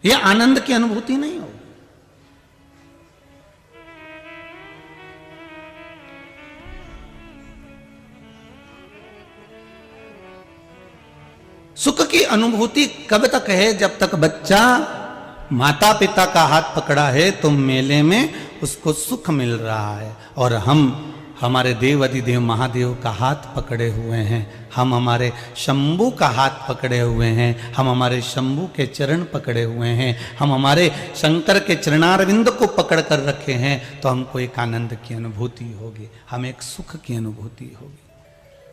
ये आनंद की अनुभूति नहीं होगी। सुख की अनुभूति कब तक है? जब तक बच्चा माता पिता का हाथ पकड़ा है तो मेले में उसको सुख मिल रहा है। और हम हमारे देव अधिदेव महादेव का हाथ पकड़े हुए हैं, हम हमारे शंभू का हाथ पकड़े हुए हैं, हम हमारे शंभू के चरण पकड़े हुए हैं, हम हमारे शंकर के चरणारविंद को पकड़ कर रखे हैं, तो हमको एक आनंद की अनुभूति होगी, हम एक सुख की अनुभूति होगी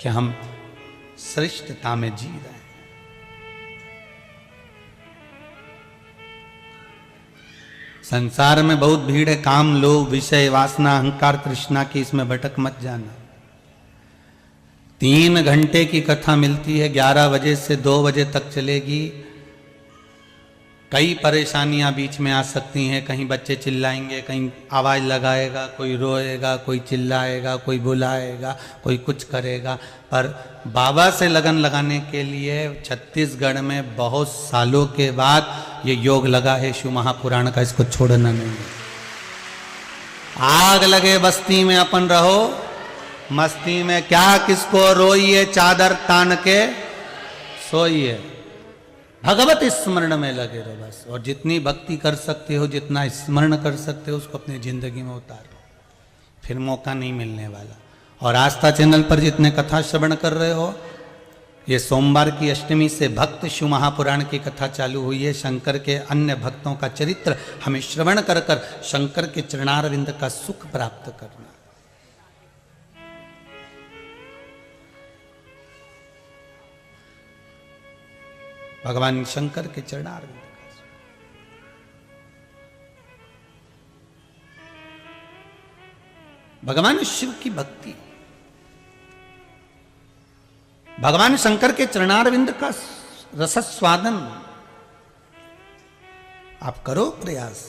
कि हम श्रेष्ठता में जी रहे हैं। संसार में बहुत भीड़ है, काम लोभ विषय वासना अहंकार तृष्णा की, इसमें भटक मत जाना। 3 घंटे की कथा मिलती है, 11 बजे से 2 बजे तक चलेगी। कई परेशानियां बीच में आ सकती हैं, कहीं बच्चे चिल्लाएंगे, कहीं आवाज लगाएगा, कोई रोएगा, कोई चिल्लाएगा, कोई बुलाएगा, कोई कुछ करेगा। पर बाबा से लगन लगाने के लिए छत्तीसगढ़ में बहुत सालों के बाद ये योग लगा है शिव महापुराण का, इसको छोड़ना नहीं है। आग लगे बस्ती में अपन रहो, मस्ती में क्या किसको रोइए, चादर तान के सोइए, भगवत स्मरण में लगे रहो बस। और जितनी भक्ति कर सकते हो, जितना स्मरण कर सकते हो, उसको अपनी जिंदगी में उतारो, फिर मौका नहीं मिलने वाला। और आस्था चैनल पर जितने कथा श्रवण कर रहे हो, ये सोमवार की अष्टमी से भक्त शिव महापुराण की कथा चालू हुई है। शंकर के अन्य भक्तों का चरित्र हमें श्रवण कर कर शंकर के चरणारविंद का सुख प्राप्त करना। भगवान शंकर के चरणारविंद का सुख। भगवान शिव की भक्ति, भगवान शंकर के चरणारविंद का रसस्वादन आप करो प्रयास,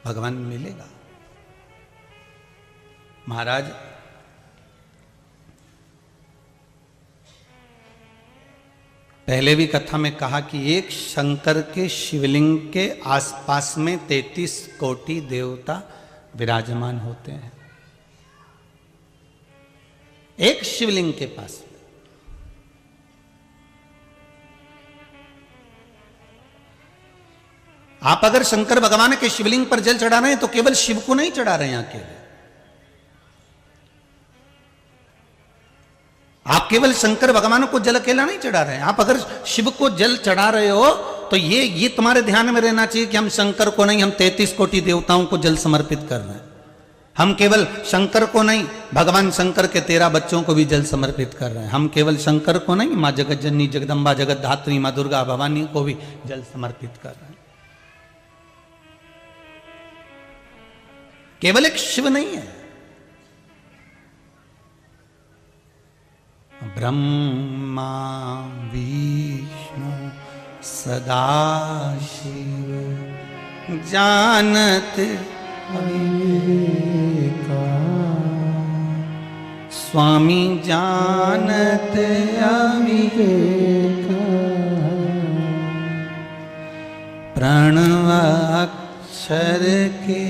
भगवान मिलेगा। महाराज पहले भी कथा में कहा कि एक शंकर के शिवलिंग के आसपास में 33 कोटि देवता विराजमान होते हैं, एक शिवलिंग के पास। आप अगर शंकर भगवान के शिवलिंग पर जल चढ़ा रहे हैं तो केवल शिव को नहीं चढ़ा रहे हैं अकेले, आप केवल शंकर भगवान को जल अकेला नहीं चढ़ा रहे हैं। आप अगर शिव को जल चढ़ा रहे हो तो ये तुम्हारे ध्यान में रहना चाहिए कि हम शंकर को नहीं, हम 33 कोटि देवताओं को जल समर्पित कर रहे हैं। हम केवल शंकर को नहीं, भगवान शंकर के 13 बच्चों को भी जल समर्पित कर रहे हैं। हम केवल शंकर को नहीं, माँ जगत जननी जगदम्बा जगत धात्री माँ दुर्गा भवानी को भी जल समर्पित कर रहे हैं। केवल एक शिव नहीं है, ब्रह्मा विष्णु सदाशिव जानत अविवेका, स्वामी जानत अविवेका, प्रणव अक्षर के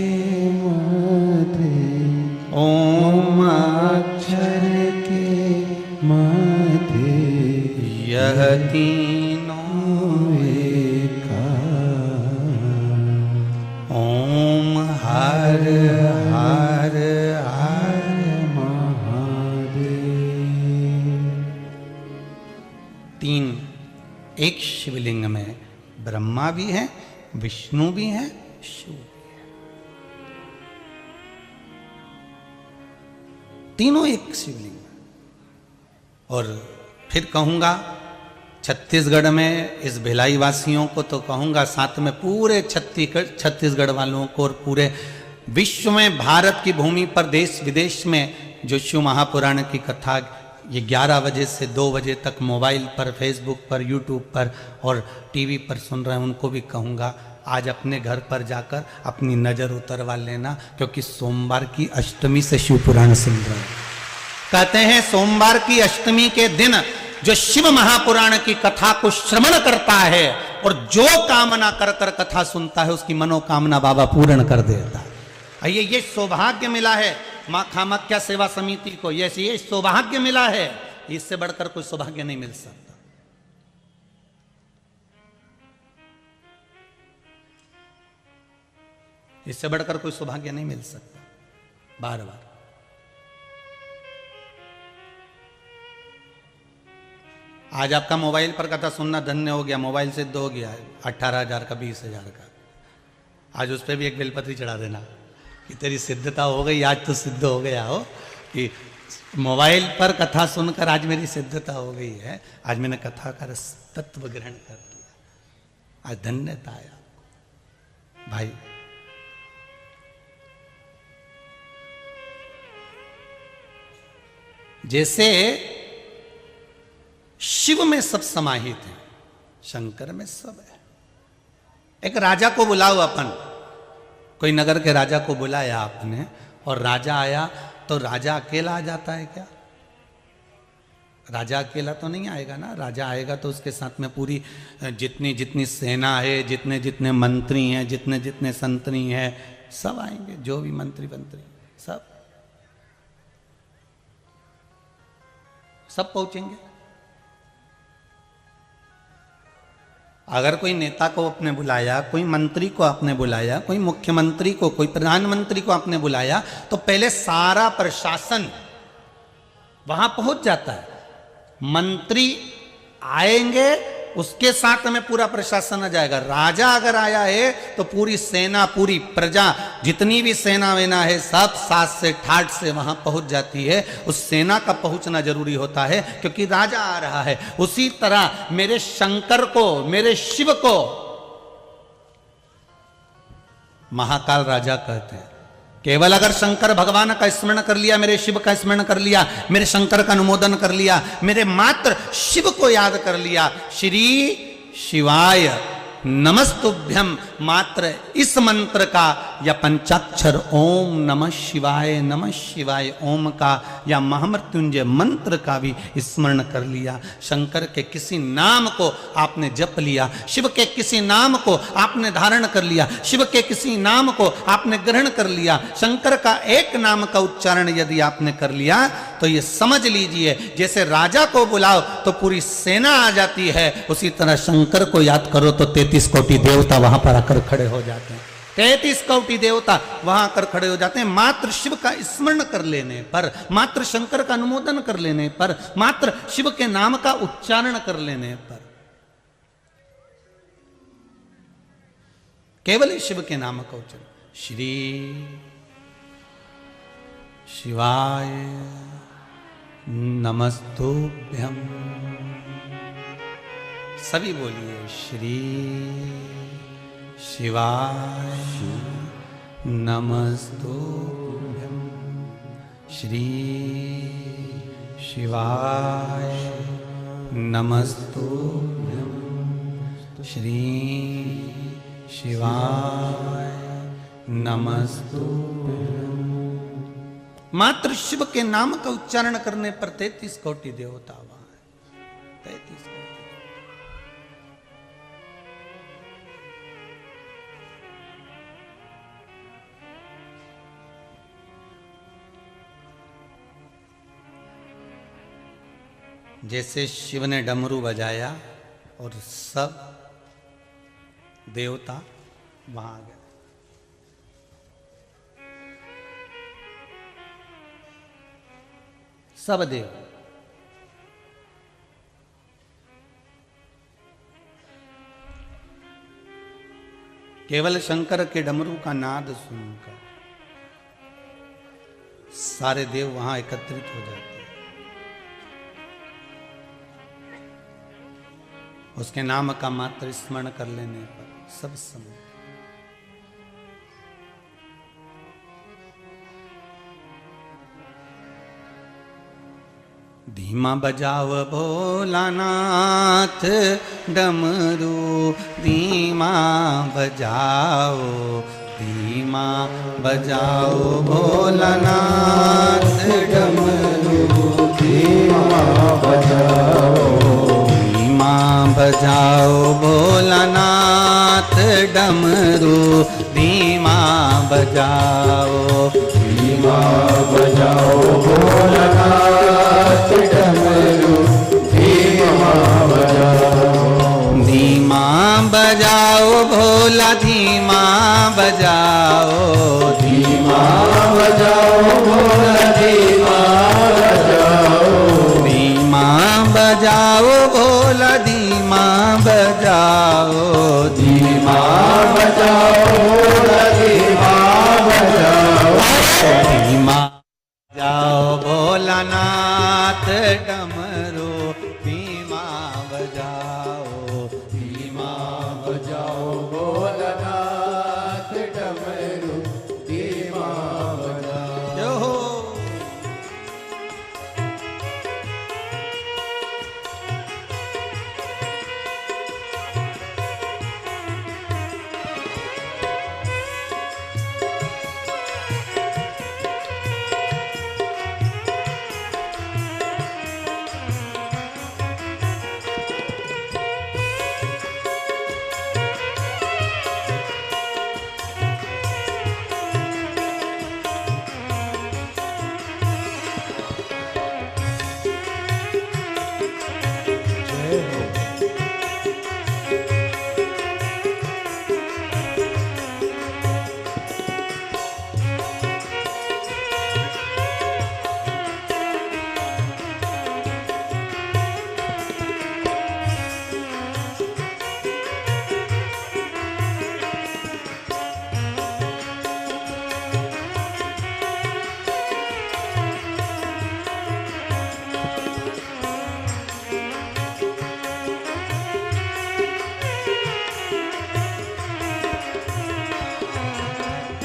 मध्य, ओम अक्षर के मध्य, यह तीनों एका, ओम हर हर हर महादेव। 3 एक शिवलिंग में ब्रह्मा भी है, विष्णु भी है, शिव भी है, तीनों एक शिवलिंग। और फिर कहूंगा छत्तीसगढ़ में इस भिलाई वासियों को तो कहूंगा, साथ में पूरे छत्तीसगढ़ वालों को और पूरे विश्व में, भारत की भूमि पर देश विदेश में जो शिव महापुराण की कथा ये 11 बजे से 2 बजे तक मोबाइल पर, फेसबुक पर, यूट्यूब पर और टीवी पर सुन रहे हैं, उनको भी कहूंगा आज अपने घर पर जाकर अपनी नजर उतरवा लेना, क्योंकि सोमवार की अष्टमी से शिव पुराण सुन रहे हैं। कहते हैं सोमवार की अष्टमी के दिन जो शिव महापुराण की कथा को श्रवण करता है और जो कामना कर कर कथा सुनता है उसकी मनोकामना बाबा पूर्ण कर देता है। आइए, ये सौभाग्य मिला है मां कामाख्या सेवा समिति को, ये सौभाग्य मिला है, इससे बढ़कर कोई सौभाग्य नहीं मिल सकता। इससे बढ़कर कोई सौभाग्य नहीं मिल सकता। बार बार आज आपका मोबाइल पर कथा सुनना धन्य हो गया, मोबाइल सिद्ध हो गया है 18,000 का 20,000 का। आज उस पर भी एक बेलपत्री चढ़ा देना कि तेरी सिद्धता हो गई, आज तो सिद्ध हो गया हो कि मोबाइल पर कथा सुनकर आज मेरी सिद्धता हो गई है, आज मैंने कथा का रस तत्व ग्रहण कर लिया, आज धन्यता आया। भाई जैसे शिव में सब समाहित है, शंकर में सब है। एक राजा को बुलाओ, अपन कोई नगर के राजा को बुलाया आपने और राजा आया, तो राजा अकेला आ जाता है क्या? राजा अकेला तो नहीं आएगा ना, राजा आएगा तो उसके साथ में पूरी जितनी जितनी सेना है, जितने जितने मंत्री हैं, जितने जितने संतरी हैं, सब आएंगे, जो भी मंत्री सब पहुंचेंगे। अगर कोई नेता को आपने बुलाया, कोई मंत्री को आपने बुलाया, कोई मुख्यमंत्री को, कोई प्रधानमंत्री को आपने बुलाया, तो पहले सारा प्रशासन वहां पहुंच जाता है। मंत्री आएंगे, उसके साथ में पूरा प्रशासन आ जाएगा। राजा अगर आया है तो पूरी सेना, पूरी प्रजा, जितनी भी सेना वेना है, सब साथ से ठाठ से वहां पहुंच जाती है। उस सेना का पहुंचना जरूरी होता है क्योंकि राजा आ रहा है। उसी तरह मेरे शंकर को, मेरे शिव को महाकाल राजा कहते हैं। केवल अगर शंकर भगवान का स्मरण कर लिया, मेरे शिव का स्मरण कर लिया, मेरे शंकर का अनुमोदन कर लिया, मेरे मात्र शिव को याद कर लिया, श्री शिवाय नमस्तुभ्यम, मात्र इस मंत्र का या पंचाक्षर ओम नमः शिवाय ओम का या महामृत्युंजय मंत्र का भी स्मरण कर लिया। शंकर के किसी नाम को आपने जप लिया, शिव के किसी नाम को आपने धारण कर लिया, शिव के किसी नाम को आपने ग्रहण कर लिया, शंकर का एक नाम का उच्चारण यदि आपने कर लिया, तो ये समझ लीजिए जैसे राजा को बुलाओ तो पूरी सेना आ जाती है, उसी तरह शंकर को याद करो तो 33 कोटि देवता वहां पर आकर खड़े हो जाते हैं। 33 कोटि देवता वहां आकर खड़े हो जाते हैं मात्र शिव का स्मरण कर लेने पर, मात्र शंकर का अनुमोदन कर लेने पर, मात्र शिव के नाम का उच्चारण कर लेने पर। केवल ही शिव के नाम का उच्चारण, श्री शिवाय नमस्तुभ्यम, सभी बोलिए श्री शिवाय नमस्तुभ्यम, श्री शिवाय नमस्तुभ्यम, श्री शिवाय नमस्तुभ्यम। मात्र शिव के नाम का उच्चारण करने पर 33 कोटि देवता वहां है, 33 कोटि। जैसे शिव ने डमरू बजाया और सब देवता वहां आ गए। सब देव केवल शंकर के डमरू का नाद सुनकर सारे देव वहां एकत्रित हो जाते हैं। उसके नाम का मात्र स्मरण कर लेने पर सब समय धीमा बजाओ भोलानाथ डमरू, धीमा बजाओ, धीमा बजाओ भोलानाथ डमरू, धीमा बजाओ, धीमा बजाओ भोलानाथ डमरू धीमा बजाओ, धीमा बजाओ भोलानाथ डमरू धीमा बजाओ, धीमा बजाओ भोला धीमा बजाओ, धीमा बजाओ भोला धीमा बजाओ, धीमा बजाओ भोला धीमा बजाओ, धीमा बजाओ भोला धीमा बजाओ, धीमा बजाओ भोलानाथ डमरू धीमा बजाओ, धीमा बजाओ भोलानाथ डमरू धीमा बजाओ। जो हो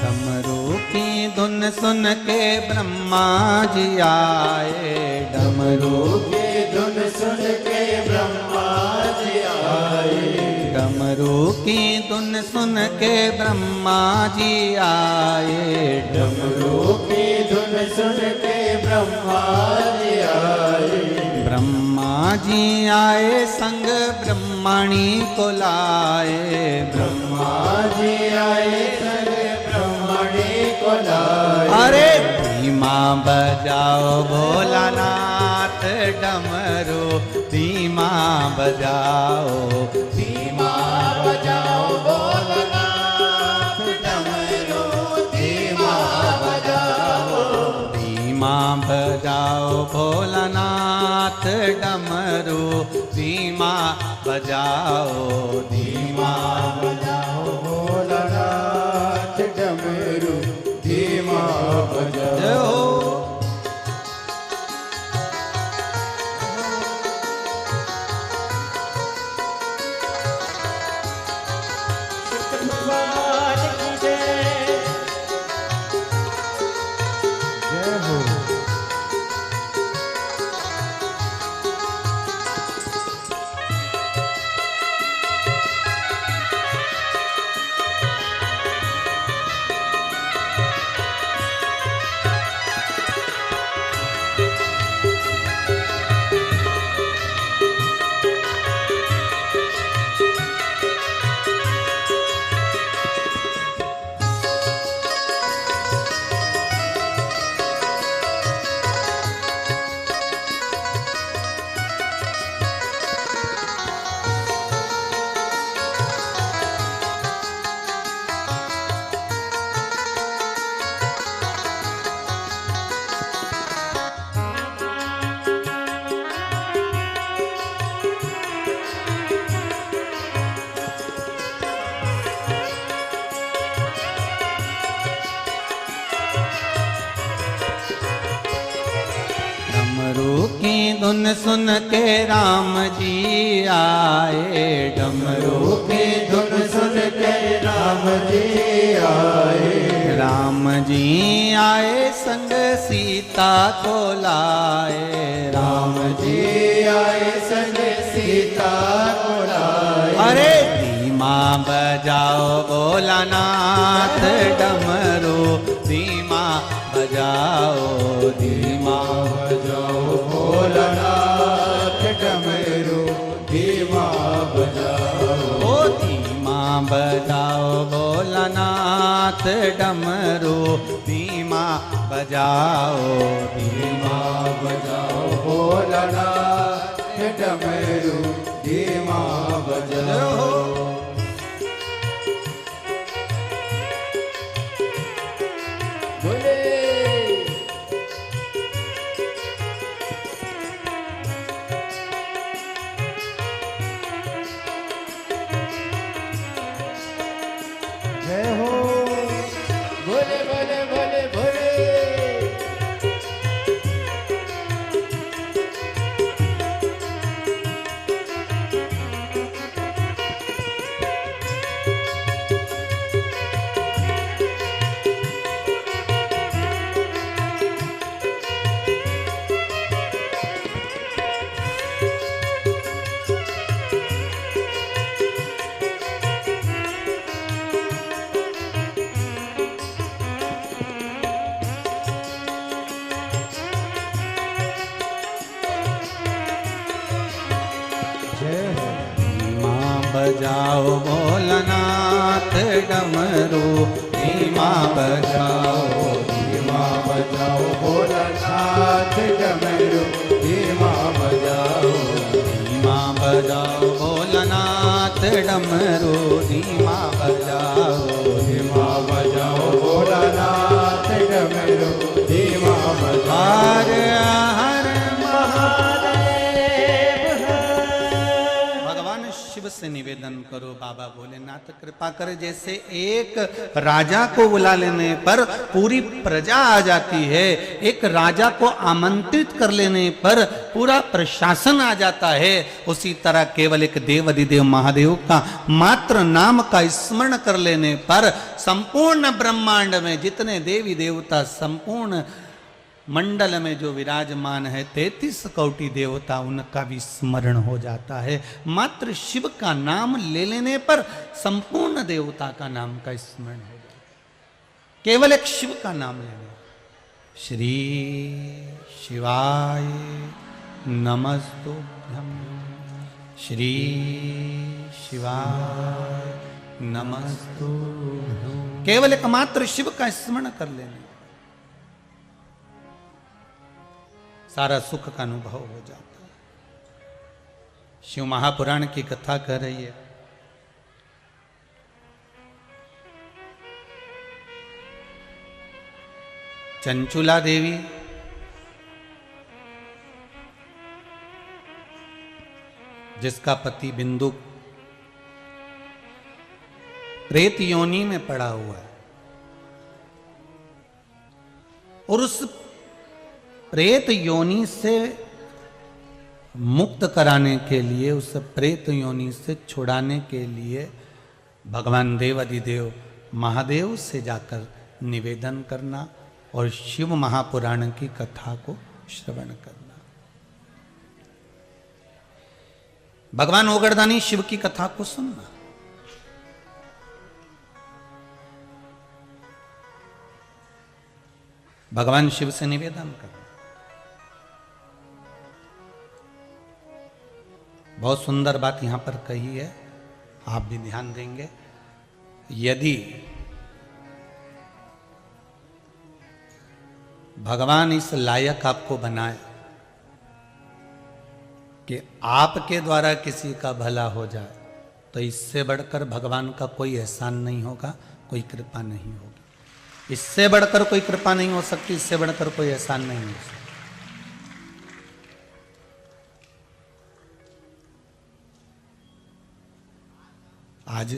डमरू की धुन सुन के ब्रह्मा जी आए, डमरू की धुन सुन के ब्रह्मा जी आए, डमरू की धुन सुन के ब्रह्मा जी आए, डमरू की धुन सुन के ब्रह्मा जी आए, ब्रह्मा जी आए संग ब्रह्मणी को लाए, ब्रह्मा जी आए संग ब्रह्मणी को लाए, अरे धीमा बजाओ भोलानाथ डमरू धीमा बजाओ, धीमा बजाओ भोलानाथ डमरू धीमा बजाओ, धीमा बजाओ भोलानाथ डमरू धीमा बजाओ, धीमा बजाओ भोलानाथ डमरू धीमा बजाओ। जय हो। भगवान की जय। जय हो। डमरू की धुन सुन के राम जी आए, डमरू की धुन सुन के राम जी आए, राम जी आए संग सीता को लाए, राम जी आए संग सीता को लाए, अरे धीमा बजाओ भोलानाथ डमरू धीमा बजाओ, धीमा बजाओ भोलानाथ डमरू धीमा भोलानाथ डमरू धीमा बजाओ धीमा बजाओ भोलानाथ डमरू धीमा बजाओ। बोले जय हो, बोले बोले बोले बोले। धीमा बजाओ भोलानाथ डमरू धीमा बजाओ धीमा बजाओ भोलानाथ डमरू धीमा बजाओ। धीमा बजाओ भोलानाथ डमरू धीमा बजाओ धीमा बजाओ भोलानाथ डमरू धीमा बजाओ। हर हर भगवान शिव से निवेदन करो बाबा भोलेनाथ कृपा करे। जैसे एक राजा को बुला लेने पर पूरी प्रजा आ जाती है, एक राजा को आमंत्रित कर लेने पर पूरा प्रशासन आ जाता है, उसी तरह केवल एक देव अधिदेव महादेव का मात्र नाम का स्मरण कर लेने पर संपूर्ण ब्रह्मांड में जितने देवी देवता संपूर्ण मंडल में जो विराजमान है 33 कोटि देवता उनका भी स्मरण हो जाता है। मात्र शिव का नाम ले लेने पर संपूर्ण देवता का नाम का स्मरण हो जाता है, केवल एक शिव का नाम लेने। श्री शिवाय नमस्तुभ्यं, श्री शिवाय नमस्तुभ्यं, केवल एक मात्र शिव का स्मरण कर लेने सारा सुख का अनुभव हो जाता है। शिव महापुराण की कथा कह रही है, चंचुला देवी जिसका पति बिंदु प्रेत योनि में पड़ा हुआ है और उस प्रेत योनि से मुक्त कराने के लिए, उस प्रेत योनि से छुड़ाने के लिए भगवान देव अधिदेव महादेव से जाकर निवेदन करना और शिव महापुराण की कथा को श्रवण करना। भगवान ओगरदानी शिव की कथा को सुनना। भगवान शिव से निवेदन करना। बहुत सुंदर बात यहां पर कही है, आप भी ध्यान देंगे। यदि भगवान इस लायक आपको बनाए कि आपके द्वारा किसी का भला हो जाए, तो इससे बढ़कर भगवान का कोई एहसान नहीं होगा, कोई कृपा नहीं होगी। इससे बढ़कर कोई कृपा नहीं हो सकती, इससे बढ़कर कोई एहसान नहीं हो सकता। आज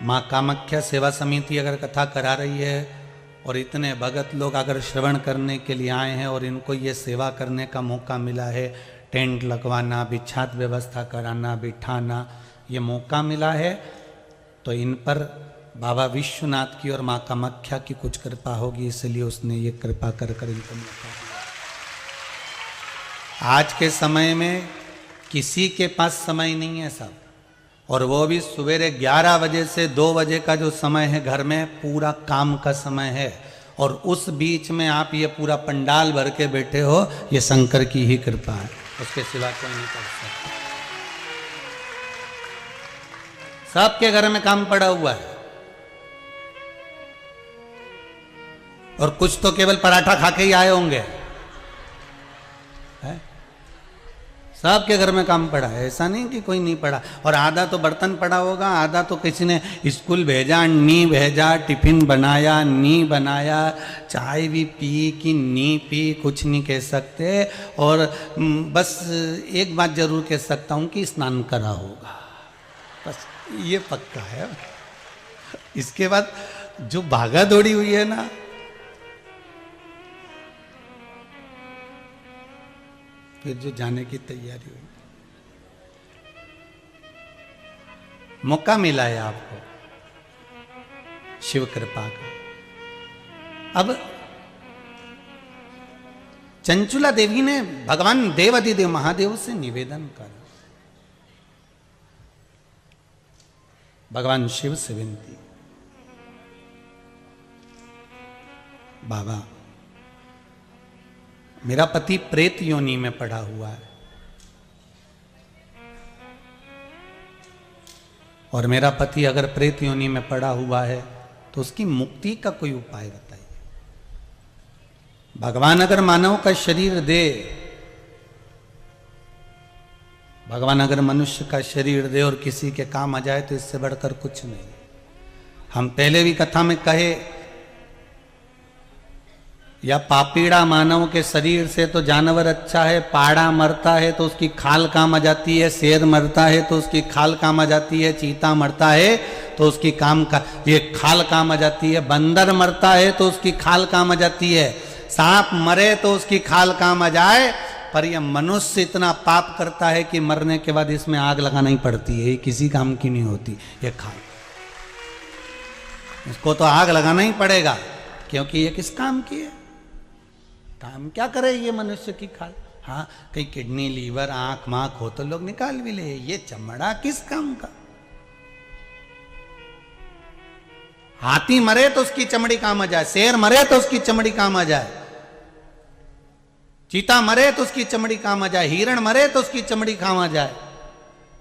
मां कामाख्या सेवा समिति अगर कथा करा रही है और इतने भगत लोग अगर श्रवण करने के लिए आए हैं और इनको ये सेवा करने का मौका मिला है, टेंट लगवाना, बिछात व्यवस्था कराना, बिठाना, ये मौका मिला है, तो इन पर बाबा विश्वनाथ की और मां कामाख्या की कुछ कृपा होगी, इसलिए उसने ये कृपा कर इनको मौका दिया। आज के समय में किसी के पास समय नहीं है सब, और वो भी सवेरे 11 बजे से 2 बजे का जो समय है घर में पूरा काम का समय है, और उस बीच में आप ये पूरा पंडाल भर के बैठे हो, ये शंकर की ही कृपा है, उसके सिवा कोई नहीं कर सकता। सबके घर में काम पड़ा हुआ है, और कुछ तो केवल पराठा खा के ही आए होंगे। है? सबके घर में काम पड़ा है, ऐसा नहीं कि कोई नहीं पड़ा। और आधा तो बर्तन पड़ा होगा, आधा तो किसी ने स्कूल भेजा, नी भेजा, टिफिन बनाया, नी बनाया, चाय भी पी कि नी पी कुछ नहीं कह सकते। और बस एक बात जरूर कह सकता हूँ कि स्नान करा होगा, बस ये पक्का है। इसके बाद जो भागा दौड़ी हुई है ना, फिर जो जाने की तैयारी हुई, मौका मिला है आपको शिव कृपा का। अब चंचुला देवी ने भगवान देवाधिदेव महादेव से निवेदन करा, भगवान शिव से विनती, बाबा मेरा पति प्रेत योनि में पड़ा हुआ है और मेरा पति अगर प्रेत योनि में पड़ा हुआ है तो उसकी मुक्ति का कोई उपाय बताइए। भगवान अगर मानव का शरीर दे, भगवान अगर मनुष्य का शरीर दे और किसी के काम आ जाए तो इससे बढ़कर कुछ नहीं। हम पहले भी कथा में कहे, या पापीड़ा मानव के शरीर से तो जानवर अच्छा है, पाड़ा मरता है तो उसकी खाल काम आ जाती है, शेर मरता है तो उसकी खाल काम आ जाती है, चीता मरता है तो उसकी ये खाल काम आ जाती है, बंदर मरता है तो उसकी खाल काम आ जाती है, सांप मरे तो उसकी खाल काम आ जाए। पर यह मनुष्य इतना पाप करता है कि मरने के बाद इसमें आग लगाना ही पड़ती है, ये किसी काम की नहीं होती ये खाल, इसको तो आग लगाना ही पड़ेगा, क्योंकि ये किस काम की है, काम क्या करे ये मनुष्य की खाल। हाँ, कहीं किडनी लीवर आंख मांख हो तो लोग निकाल भी ले, ये चमड़ा किस काम का। हाथी मरे तो उसकी चमड़ी काम आ जाए, शेर मरे तो उसकी चमड़ी काम आ जाए, चीता मरे तो उसकी चमड़ी काम आ जाए, हिरण मरे तो उसकी चमड़ी काम आ जाए।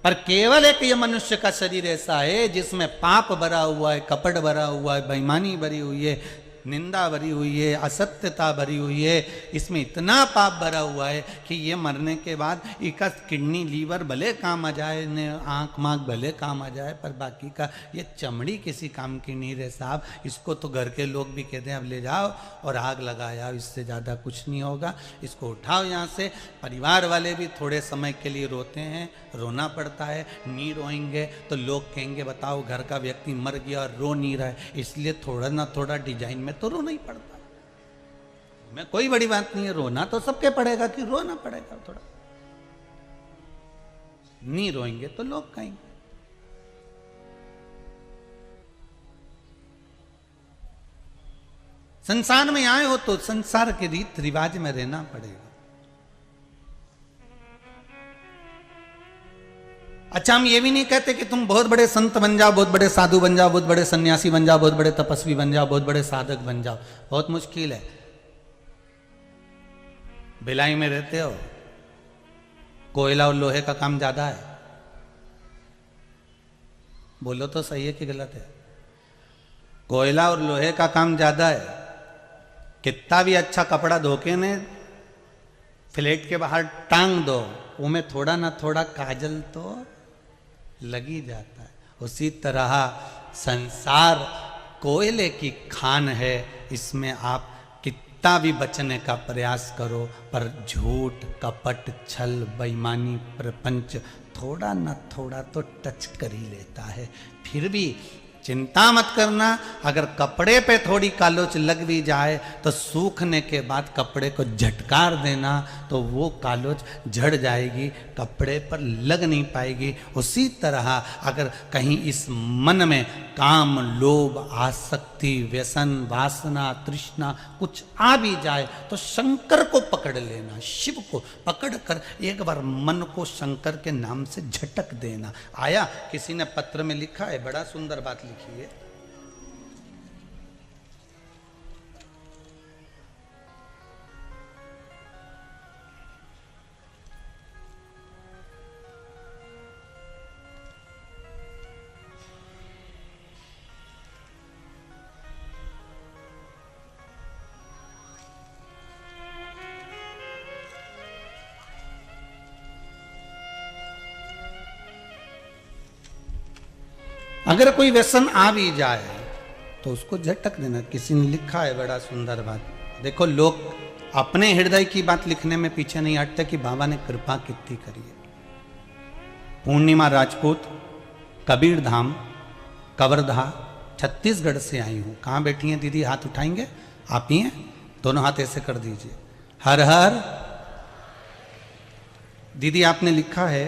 पर केवल एक ये मनुष्य का शरीर ऐसा है जिसमें पाप भरा हुआ है, कपट भरा हुआ है, बेईमानी भरी हुई है, निंदा भरी हुई है, असत्यता भरी हुई है, इसमें इतना पाप भरा हुआ है कि ये मरने के बाद इसका किडनी लीवर भले काम आ जाए, आंख मांख भले काम आ जाए, पर बाकी का ये चमड़ी किसी काम की नहीं रहे साहब। इसको तो घर के लोग भी कहते हैं अब ले जाओ और आग लगाया, इससे ज़्यादा कुछ नहीं होगा, इसको उठाओ यहाँ से। परिवार वाले भी थोड़े समय के लिए रोते हैं, रोना पड़ता है, नहीं रोएंगे तो लोग कहेंगे बताओ घर का व्यक्ति मर गया और रो नहीं रहा है, इसलिए थोड़ा ना थोड़ा डिजाइन में तो रोना ही पड़ता है। मैं कोई बड़ी बात नहीं है, रोना तो सबके पड़ेगा कि रोना पड़ेगा, थोड़ा नहीं रोएंगे तो लोग कहेंगे। संसार में आए हो तो संसार के रीत रिवाज में रहना पड़ेगा। अच्छा, हम ये भी नहीं कहते कि तुम बहुत बड़े संत बन जाओ, बहुत बड़े साधु बन जाओ, बहुत बड़े सन्यासी बन जाओ, बहुत बड़े तपस्वी बन जाओ, बहुत बड़े साधक बन जाओ, बहुत मुश्किल है। भिलाई में रहते हो, कोयला और लोहे का काम ज्यादा है, बोलो तो सही है कि गलत है? कोयला और लोहे का काम ज्यादा है। कितना भी अच्छा कपड़ा धोके ने फ्लैट के बाहर टांग दो, उनमें थोड़ा ना थोड़ा काजल तो लगी जाता है। उसी तरह संसार कोयले की खान है, इसमें आप कितना भी बचने का प्रयास करो पर झूठ कपट छल बेईमानी प्रपंच थोड़ा ना थोड़ा तो टच कर ही लेता है। फिर भी चिंता मत करना, अगर कपड़े पे थोड़ी कालोच लग भी जाए तो सूखने के बाद कपड़े को झटकार देना तो वो कालोच झड़ जाएगी, कपड़े पर लग नहीं पाएगी। उसी तरह अगर कहीं इस मन में काम लोभ आसक्ति व्यसन वासना तृष्णा कुछ आ भी जाए तो शंकर को पकड़ लेना, शिव को पकड़ कर एक बार मन को शंकर के नाम से झटक देना। आया किसी ने पत्र में लिखा है, बड़ा सुंदर बात लिखी है। अगर कोई व्यसन आ भी जाए तो उसको झटक देना। किसी ने लिखा है बड़ा सुंदर बात, देखो लोग अपने हृदय की बात लिखने में पीछे नहीं हटते कि बाबा ने कृपा कितनी करी है। पूर्णिमा राजपूत, कबीर धाम, कवर्धा, छत्तीसगढ़ से आई हूं। कहां बैठी हैं दीदी? हाथ उठाएंगे? आप ही हैं? दोनों हाथ ऐसे कर दीजिए। हर हर। दीदी आपने लिखा है,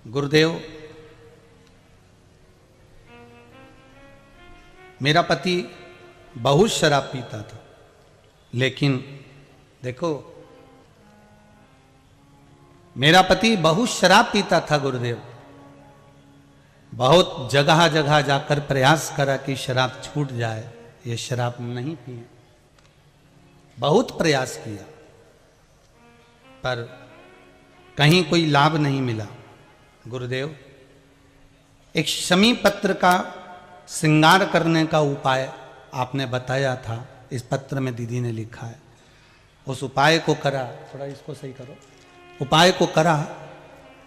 गुरुदेव मेरा पति बहुत शराब पीता था, लेकिन देखो मेरा पति बहुत शराब पीता था गुरुदेव, बहुत जगह जगह जाकर प्रयास करा कि शराब छूट जाए, ये शराब नहीं पिए, बहुत प्रयास किया पर कहीं कोई लाभ नहीं मिला। गुरुदेव एक शमी पत्र का श्रृंगार करने का उपाय आपने बताया था, इस पत्र में दीदी ने लिखा है। उस उपाय को करा, थोड़ा इसको सही करो, उपाय को करा,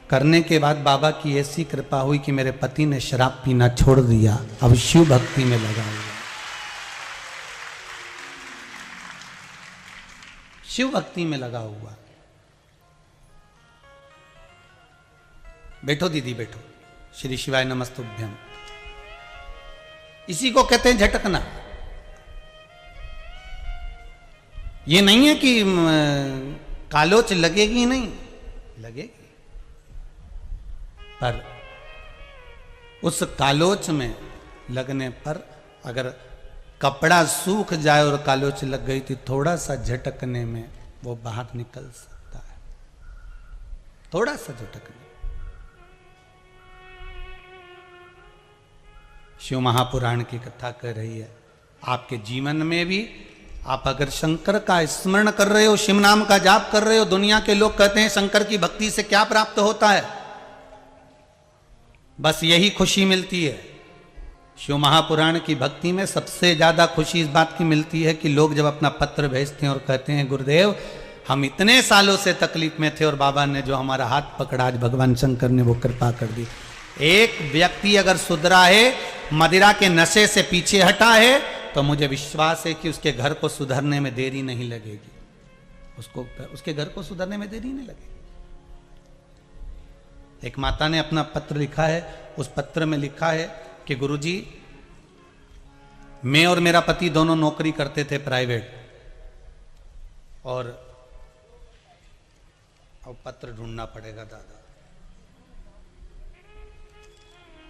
करने के बाद बाबा की ऐसी कृपा हुई कि मेरे पति ने शराब पीना छोड़ दिया, अब शिव भक्ति में लगा हुआ, शिव भक्ति में लगा हुआ। बैठो दीदी बैठो। श्री शिवाय नमस्तुभ्यम। इसी को कहते हैं झटकना। ये नहीं है कि कालोच लगेगी, नहीं लगेगी, पर उस कालोच में लगने पर अगर कपड़ा सूख जाए और कालोच लग गई तो थोड़ा सा झटकने में वो बाहर निकल सकता है, थोड़ा सा झटकने। शिव महापुराण की कथा कर रही है। आपके जीवन में भी आप अगर शंकर का स्मरण कर रहे हो, शिव नाम का जाप कर रहे हो, दुनिया के लोग कहते हैं शंकर की भक्ति से क्या प्राप्त होता है, बस यही खुशी मिलती है। शिव महापुराण की भक्ति में सबसे ज्यादा खुशी इस बात की मिलती है कि लोग जब अपना पत्र भेजते हैं और कहते हैं गुरुदेव हम इतने सालों से तकलीफ में थे और बाबा ने जो हमारा हाथ पकड़ा, आज भगवान शंकर ने वो कृपा कर दी। एक व्यक्ति अगर सुधरा है, मदिरा के नशे से पीछे हटा है, तो मुझे विश्वास है कि उसके घर को सुधरने में देरी नहीं लगेगी, उसके घर को सुधरने में देरी नहीं लगेगी। एक माता ने अपना पत्र लिखा है, उस पत्र में लिखा है कि गुरुजी मैं और मेरा पति दोनों नौकरी करते थे प्राइवेट, और अब पत्र ढूंढना पड़ेगा दादा,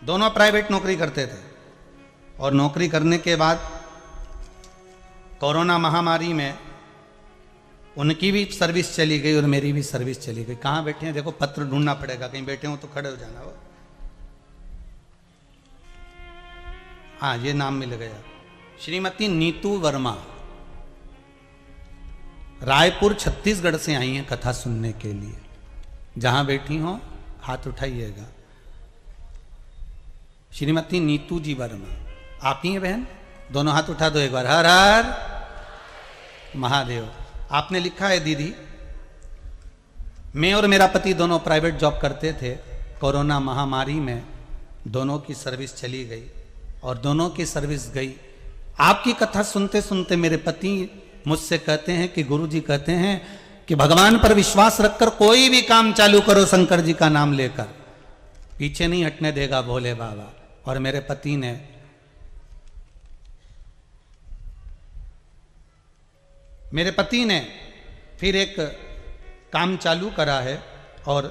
दोनों प्राइवेट नौकरी करते थे और नौकरी करने के बाद कोरोना महामारी में उनकी भी सर्विस चली गई और मेरी भी सर्विस चली गई। कहाँ बैठे हैं देखो, पत्र ढूंढना पड़ेगा, कहीं बैठे हो तो खड़े हो जाना। वो हाँ ये नाम मिल गया, श्रीमती नीतू वर्मा, रायपुर छत्तीसगढ़ से आई हैं कथा सुनने के लिए। जहां बैठी हो हाथ उठाइएगा। श्रीमती नीतू जी वर्मा, आप ही हैं बहन? दोनों हाथ उठा दो एक बार। हर हर महादेव। आपने लिखा है दीदी मैं और मेरा पति दोनों प्राइवेट जॉब करते थे, कोरोना महामारी में दोनों की सर्विस चली गई और दोनों की सर्विस गई। आपकी कथा सुनते सुनते मेरे पति मुझसे कहते हैं कि गुरुजी कहते हैं कि भगवान पर विश्वास रखकर कोई भी काम चालू करो, शंकर जी का नाम लेकर, पीछे नहीं हटने देगा भोले बाबा। और मेरे पति ने फिर एक काम चालू करा है और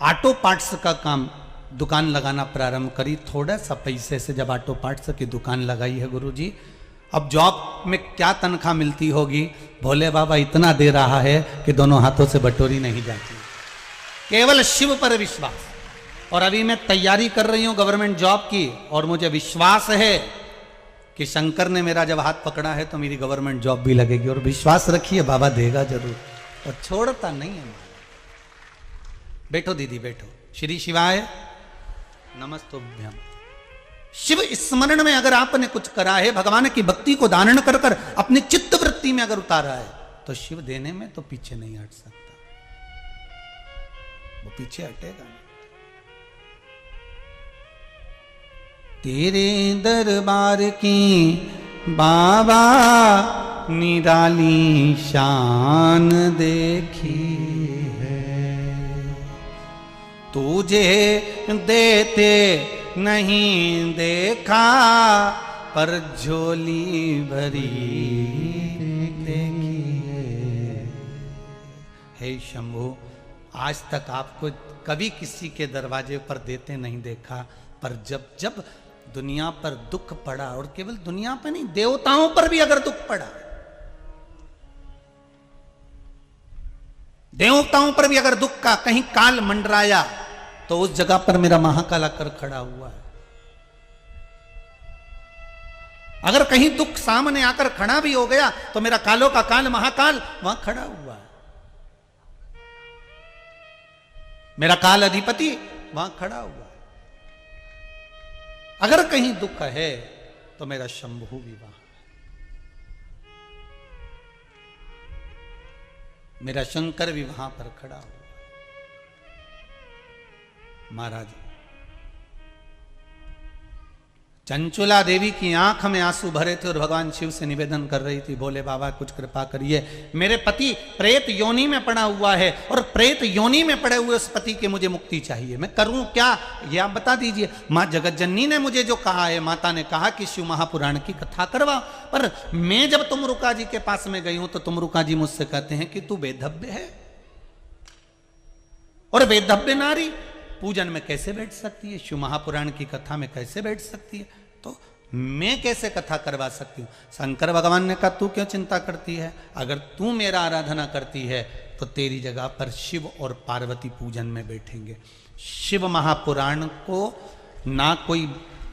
ऑटो पार्ट्स का काम दुकान लगाना प्रारंभ करी। थोड़ा सा पैसे से जब ऑटो पार्ट्स की दुकान लगाई है गुरुजी, अब जॉब में क्या तनख्वाह मिलती होगी, भोले बाबा इतना दे रहा है कि दोनों हाथों से बटोरी नहीं जाती, केवल शिव पर विश्वास। और अभी मैं तैयारी कर रही हूं गवर्नमेंट जॉब की, और मुझे विश्वास है कि शंकर ने मेरा जब हाथ पकड़ा है तो मेरी गवर्नमेंट जॉब भी लगेगी। और विश्वास रखिए बाबा देगा जरूर, और छोड़ता नहीं है। बैठो दीदी बैठो। श्री शिवाय नमस्तुभ्यम। शिव स्मरण में अगर आपने कुछ करा है, भगवान की भक्ति को धारण कर कर अपनी चित्त वृत्ति में अगर उतारा है, तो शिव देने में तो पीछे नहीं हट सकता, वो पीछे हटेगा नहीं। तेरे दरबार की बाबा निराली शान देखी है, तुझे देते नहीं देखा पर झोली भरी देखी है। हे शंभु, आज तक आपको कभी किसी के दरवाजे पर देते नहीं देखा, पर जब जब दुनिया पर दुख पड़ा, और केवल दुनिया पर नहीं, देवताओं पर भी अगर दुख पड़ा, देवताओं पर भी अगर दुख का कहीं काल मंडराया, तो उस जगह पर मेरा महाकाल आकर खड़ा हुआ है। अगर कहीं दुख सामने आकर खड़ा भी हो गया, तो मेरा कालों का काल महाकाल वहां खड़ा हुआ है। मेरा काल अधिपति वहां खड़ा हुआ है। अगर कहीं दुख है, तो मेरा शंभु भी वहां, मेरा शंकर भी वहां पर खड़ा हुआ। महाराज, चंचुला देवी की आंख में आंसू भरे थे और भगवान शिव से निवेदन कर रही थी, बोले बाबा कुछ कृपा करिए, मेरे पति प्रेत योनि में पड़ा हुआ है और प्रेत योनि में पड़े हुए उस पति के मुझे मुक्ति चाहिए, मैं करूं क्या, ये आप बता दीजिए। मां जगतजननी ने मुझे जो कहा है, माता ने कहा कि शिव महापुराण की कथा करवा, पर मैं जब तुमरुका जी के पास में गई हूं, तो तुमरुका जी मुझसे कहते हैं कि तू बेधब्य है, और बेधब्य नारी पूजन में कैसे बैठ सकती है, शिव महापुराण की कथा में कैसे बैठ सकती है, तो मैं कैसे कथा करवा सकती हूँ। शंकर भगवान ने कहा तू क्यों चिंता करती है, अगर तू मेरा आराधना करती है तो तेरी जगह पर शिव और पार्वती पूजन में बैठेंगे। शिव महापुराण को ना कोई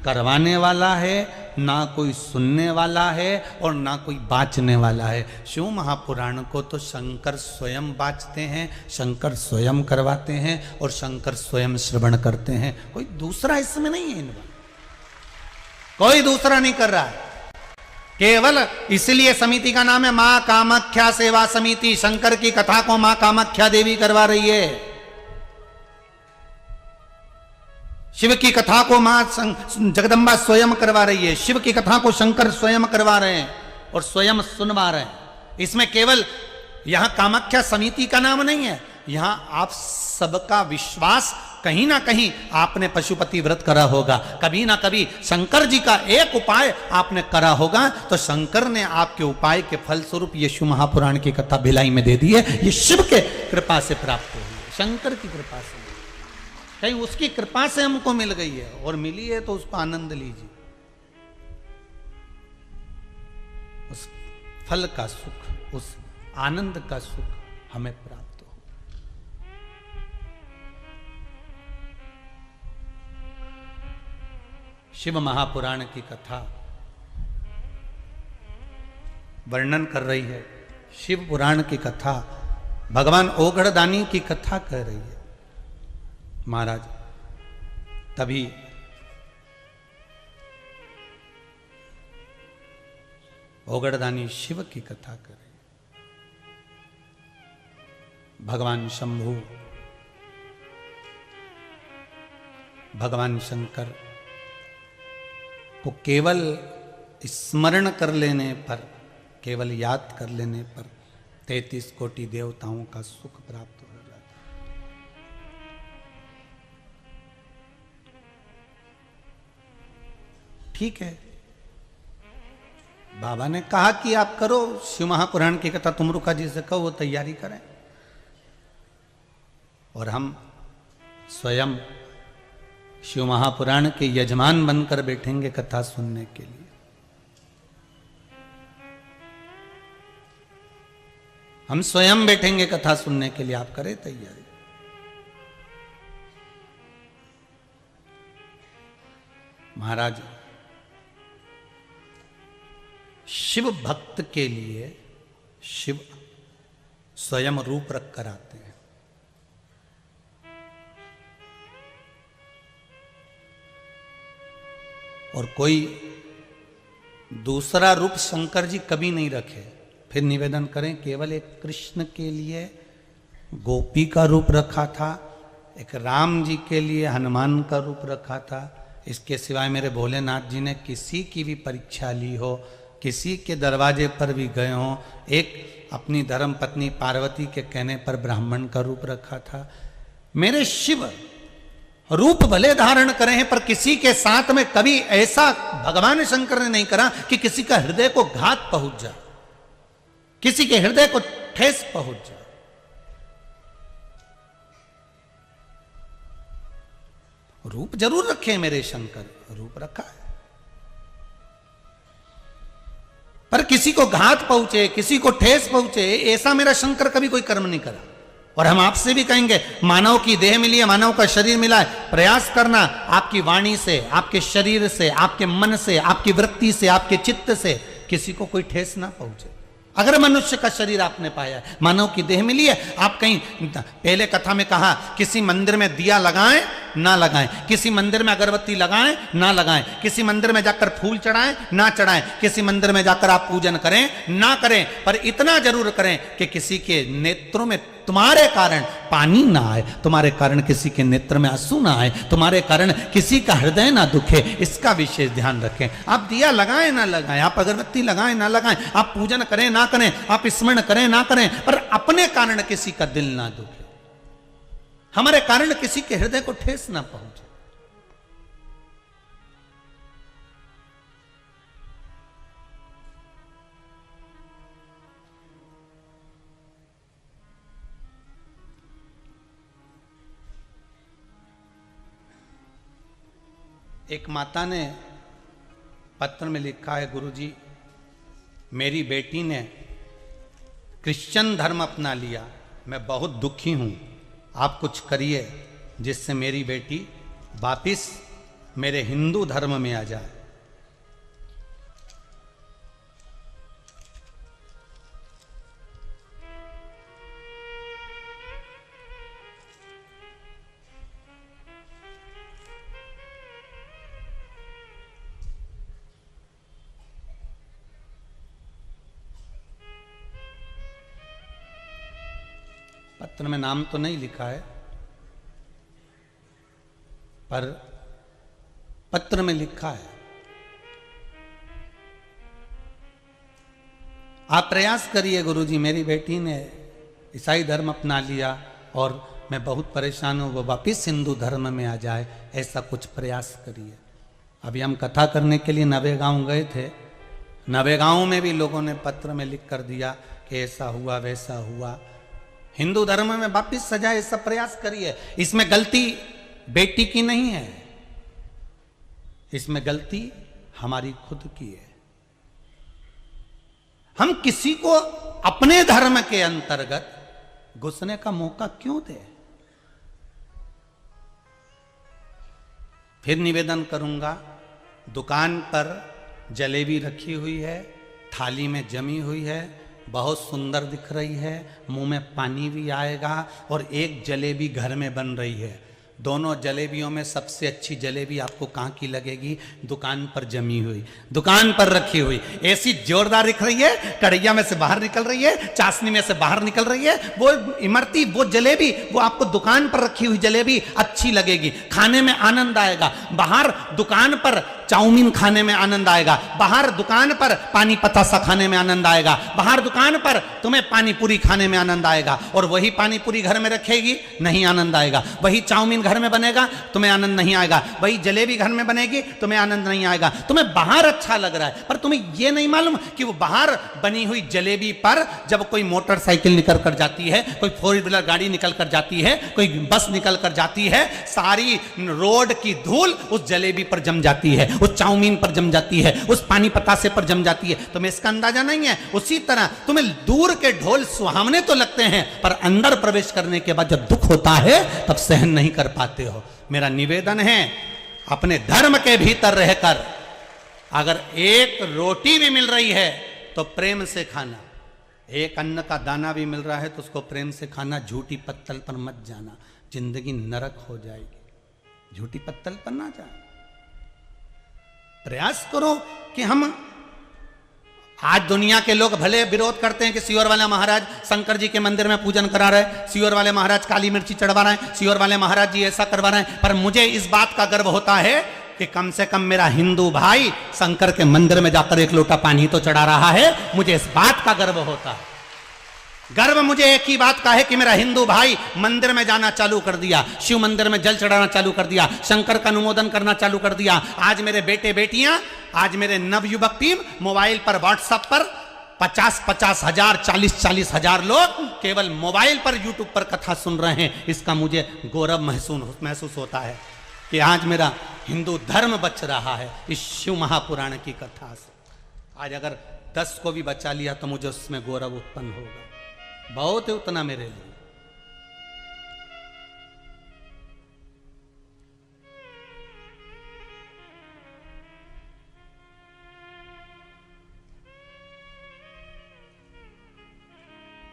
करवाने वाला है, ना कोई सुनने वाला है, और ना कोई बाचने वाला है। शिव महापुराण को तो शंकर स्वयं बाचते हैं, शंकर स्वयं करवाते हैं, और शंकर स्वयं श्रवण करते हैं। कोई दूसरा इसमें नहीं है, इनका कोई दूसरा नहीं कर रहा है। केवल इसलिए समिति का नाम है मां कामाख्या सेवा समिति। शंकर की कथा को मां कामाख्या देवी करवा रही है, शिव की कथा को मां जगदम्बा स्वयं करवा रही है, शिव की कथा को शंकर स्वयं करवा रहे हैं और स्वयं सुनवा रहे हैं। इसमें केवल यहां कामाख्या समिति का नाम नहीं है, यहां आप सबका विश्वास, कहीं ना कहीं आपने पशुपति व्रत करा होगा, कभी ना कभी शंकर जी का एक उपाय आपने करा होगा, तो शंकर ने आपके उपाय के फल स्वरूप ये शिव महापुराण की कथा भिलाई में दे दी है। ये शिव के कृपा से प्राप्त हुई है, शंकर की कृपा से, कहीं उसकी कृपा से हमको मिल गई है, और मिली है तो उसको आनंद लीजिए, उस फल का सुख, उस आनंद का सुख हमें प्राप्त हो। शिव महापुराण की कथा वर्णन कर रही है, शिव पुराण की कथा भगवान ओगड़दानी की कथा कह रही है। महाराज, तभी ओगड़दानी शिव की कथा कर रही है। भगवान शंभु, भगवान शंकर को केवल स्मरण कर लेने पर, केवल याद कर लेने पर 33 कोटि देवताओं का सुख प्राप्त हो जाता है। ठीक है, बाबा ने कहा कि आप करो शिव महापुराण की कथा, तुमरुका जी से कहो वो तैयारी करें, और हम स्वयं शिव महापुराण के यजमान बनकर बैठेंगे कथा सुनने के लिए। हम स्वयं बैठेंगे कथा सुनने के लिए, आप करें तैयारी। महाराज, शिव भक्त के लिए शिव स्वयं रूप रख कर आते हैं। और कोई दूसरा रूप शंकर जी कभी नहीं रखे। फिर निवेदन करें, केवल एक कृष्ण के लिए गोपी का रूप रखा था, एक राम जी के लिए हनुमान का रूप रखा था, इसके सिवाय मेरे भोलेनाथ जी ने किसी की भी परीक्षा ली हो, किसी के दरवाजे पर भी गए हों, एक अपनी धर्म पत्नी पार्वती के कहने पर ब्राह्मण का रूप रखा था। मेरे शिव रूप भले धारण करे हैं, पर किसी के साथ में कभी ऐसा भगवान शंकर ने नहीं करा कि किसी का हृदय को घात पहुंच जाए, किसी के हृदय को ठेस पहुंच जाए। रूप जरूर रखे मेरे शंकर, रूप रखा है, पर किसी को घात पहुंचे, किसी को ठेस पहुंचे, ऐसा मेरा शंकर कभी कोई कर्म नहीं करा। और हम आपसे भी कहेंगे, मानव की देह मिली है, मानव का शरीर मिला है, प्रयास करना आपकी वाणी से, आपके शरीर से, आपके मन से, आपकी वृत्ति से, आपके चित्त से किसी को कोई ठेस ना पहुंचे। अगर मनुष्य का शरीर आपने पाया है, मानव की देह मिली है, आप कहीं, पहले कथा में कहा, किसी मंदिर में दिया लगाएं ना लगाएं, किसी मंदिर में अगरबत्ती लगाएं ना लगाएं, किसी मंदिर में जाकर फूल चढ़ाएं ना चढ़ाएं, किसी मंदिर में जाकर आप पूजन करें ना करें, पर इतना जरूर करें कि किसी के नेत्रों में तुम्हारे कारण पानी ना आए, तुम्हारे कारण किसी के नेत्र में आंसू ना आए, तुम्हारे कारण किसी का हृदय ना दुखे, इसका विशेष ध्यान रखें। आप दिया लगाएं ना लगाएं, आप अगरबत्ती लगाएं ना लगाएं, आप पूजन करें ना करें, आप स्मरण करें ना करें, पर अपने कारण किसी का दिल ना दुखे, हमारे कारण किसी के हृदय को ठेस ना पहुंचे। एक माता ने पत्र में लिखा है, गुरुजी मेरी बेटी ने क्रिश्चियन धर्म अपना लिया, मैं बहुत दुखी हूं, आप कुछ करिए जिससे मेरी बेटी वापिस मेरे हिंदू धर्म में आ जाए। पत्र में नाम तो नहीं लिखा है, पर पत्र में लिखा है, आप प्रयास करिए गुरुजी, मेरी बेटी ने ईसाई धर्म अपना लिया और मैं बहुत परेशान हूं, वो वापिस हिंदू धर्म में आ जाए, ऐसा कुछ प्रयास करिए। अभी हम कथा करने के लिए नवेगांव गए थे, नवेगांव में भी लोगों ने पत्र में लिख कर दिया कि ऐसा हुआ वैसा हुआ, हिंदू धर्म में वापिस सजाए, ऐसा प्रयास करिए। इसमें गलती बेटी की नहीं है, इसमें गलती हमारी खुद की है। हम किसी को अपने धर्म के अंतर्गत घुसने का मौका क्यों दें? फिर निवेदन करूंगा, दुकान पर जलेबी रखी हुई है, थाली में जमी हुई है, बहुत सुंदर दिख रही है, मुंह में पानी भी आएगा, और एक जलेबी घर में बन रही है। दोनों जलेबियों में सबसे अच्छी जलेबी आपको कहाँ की लगेगी? दुकान पर जमी हुई, दुकान पर रखी हुई, ऐसी जोरदार दिख रही है, कढ़ैया में से बाहर निकल रही है, चाशनी में से बाहर निकल रही है, वो इमरती, वो जलेबी, वो आपको दुकान पर रखी हुई जलेबी अच्छी लगेगी, खाने में आनंद आएगा। बाहर दुकान पर चाउमीन खाने में आनंद आएगा, बाहर दुकान पर पानी पतासा खाने में आनंद आएगा, बाहर दुकान पर तुम्हें पानी पूरी खाने में आनंद आएगा, और वही पानी पूरी घर में रखेगी, नहीं आनंद आएगा। वही चाउमीन घर में बनेगा, तुम्हें आनंद नहीं आएगा। वही जलेबी घर में बनेगी, तुम्हें आनंद नहीं आएगा। तुम्हें बाहर अच्छा लग रहा है, पर तुम्हें यह नहीं मालूम कि वो बाहर बनी हुई जलेबी पर जब कोई मोटरसाइकिल निकल कर जाती है, कोई 4 व्हीलर गाड़ी निकल कर जाती है, कोई बस निकल कर जाती है, सारी रोड की धूल उस जलेबी पर जम जाती है, उस चाउमीन पर जम जाती है, उस पानी पतासे पर जम जाती है। तुम्हें इसका अंदाजा नहीं है। उसी तरह तुम्हें दूर के ढोल सुहावने तो लगते हैं, पर अंदर प्रवेश करने के बाद जब दुख होता है तब सहन नहीं कर पाते हो। मेरा निवेदन है, अपने धर्म के भीतर रहकर अगर एक रोटी भी मिल रही है तो प्रेम से खाना, एक अन्न का दाना भी मिल रहा है तो उसको प्रेम से खाना, झूठी पत्तल पर मत जाना, जिंदगी नरक हो जाएगी। झूठी पत्तल पर ना जाना। प्रयास करो कि हम, आज दुनिया के लोग भले विरोध करते हैं कि सियोर वाले महाराज शंकर जी के मंदिर में पूजन करा रहे हैं, सियोर वाले महाराज काली मिर्ची चढ़वा रहे हैं, सियोर वाले महाराज जी ऐसा करवा रहे हैं, पर मुझे इस बात का गर्व होता है कि कम से कम मेरा हिंदू भाई शंकर के मंदिर में जाकर एक लोटा पानी तो चढ़ा रहा है। मुझे इस बात का गर्व होता है। गर्व मुझे एक ही बात का है कि मेरा हिंदू भाई मंदिर में जाना चालू कर दिया, शिव मंदिर में जल चढ़ाना चालू कर दिया, शंकर का अनुमोदन करना चालू कर दिया। आज मेरे बेटे बेटियां, आज मेरे नवयुवक टीम मोबाइल पर, व्हाट्सएप पर 50-50 हजार, 40-40 हजार लोग केवल मोबाइल पर, यूट्यूब पर कथा सुन रहे हैं। इसका मुझे गौरव महसूस होता है कि आज मेरा हिंदू धर्म बच रहा है इस शिव महापुराण की कथा से। आज अगर 10 को भी बचा लिया तो मुझे उसमें गौरव उत्पन्न होगा। बहुत है उतना मेरे लिए।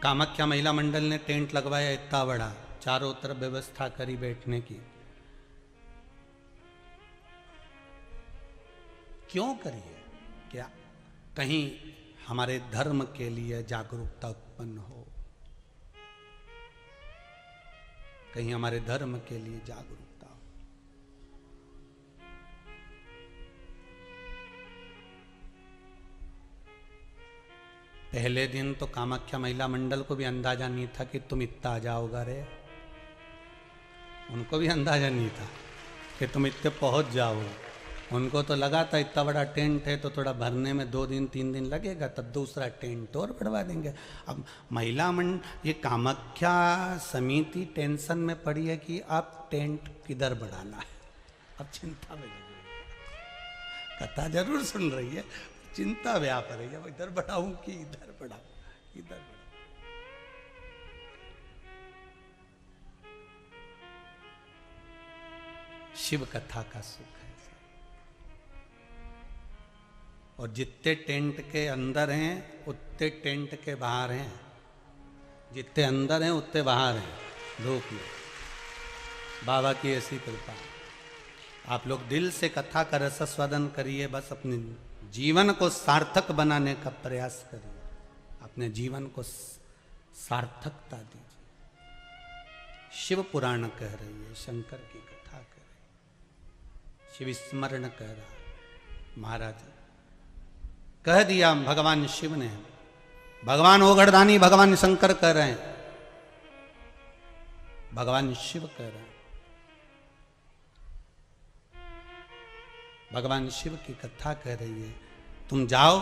कामाख्या महिला मंडल ने टेंट लगवाया इतना बड़ा, चारों तरफ व्यवस्था करी बैठने की। क्यों करी है? क्या कहीं हमारे धर्म के लिए जागरूकता उत्पन्न हो, कहीं हमारे धर्म के लिए जागरूकता हो। पहले दिन तो कामाख्या महिला मंडल को भी अंदाजा नहीं था कि तुम इतना आ जाओगा रे। उनको भी अंदाजा नहीं था कि तुम इतने पहुंच जाओगे। उनको तो लगा था इतना बड़ा टेंट है तो थोड़ा भरने में 2 दिन 3 दिन लगेगा, तब दूसरा टेंट और बढ़वा देंगे। अब महिला मंडल, ये कामाख्या समिति टेंशन में पड़ी है कि अब टेंट किधर बढ़ाना है। अब चिंता में लगी है। कथा जरूर सुन रही है, चिंता व्याप रही है, इधर बढ़ाऊं कि इधर बढ़ाऊं, इधर बढ़ाऊं। शिव कथा का सुख है। और जितने टेंट के अंदर हैं उतने टेंट के बाहर हैं, जितने अंदर हैं उतने बाहर हैं धूप में। बाबा की ऐसी कृपा। आप लोग दिल से कथा का रसास्वादन करिए, बस अपने जीवन को सार्थक बनाने का प्रयास करिए, अपने जीवन को सार्थकता दीजिए। शिव पुराण कह रही है, शंकर की कथा कह रही है, शिव स्मरण कह रहा है। महाराज कह दिया भगवान शिव ने, भगवान ओगढ़दानी भगवान शंकर कह रहे हैं, भगवान शिव कह रहे हैं। भगवान शिव की कथा कह रही है, तुम जाओ,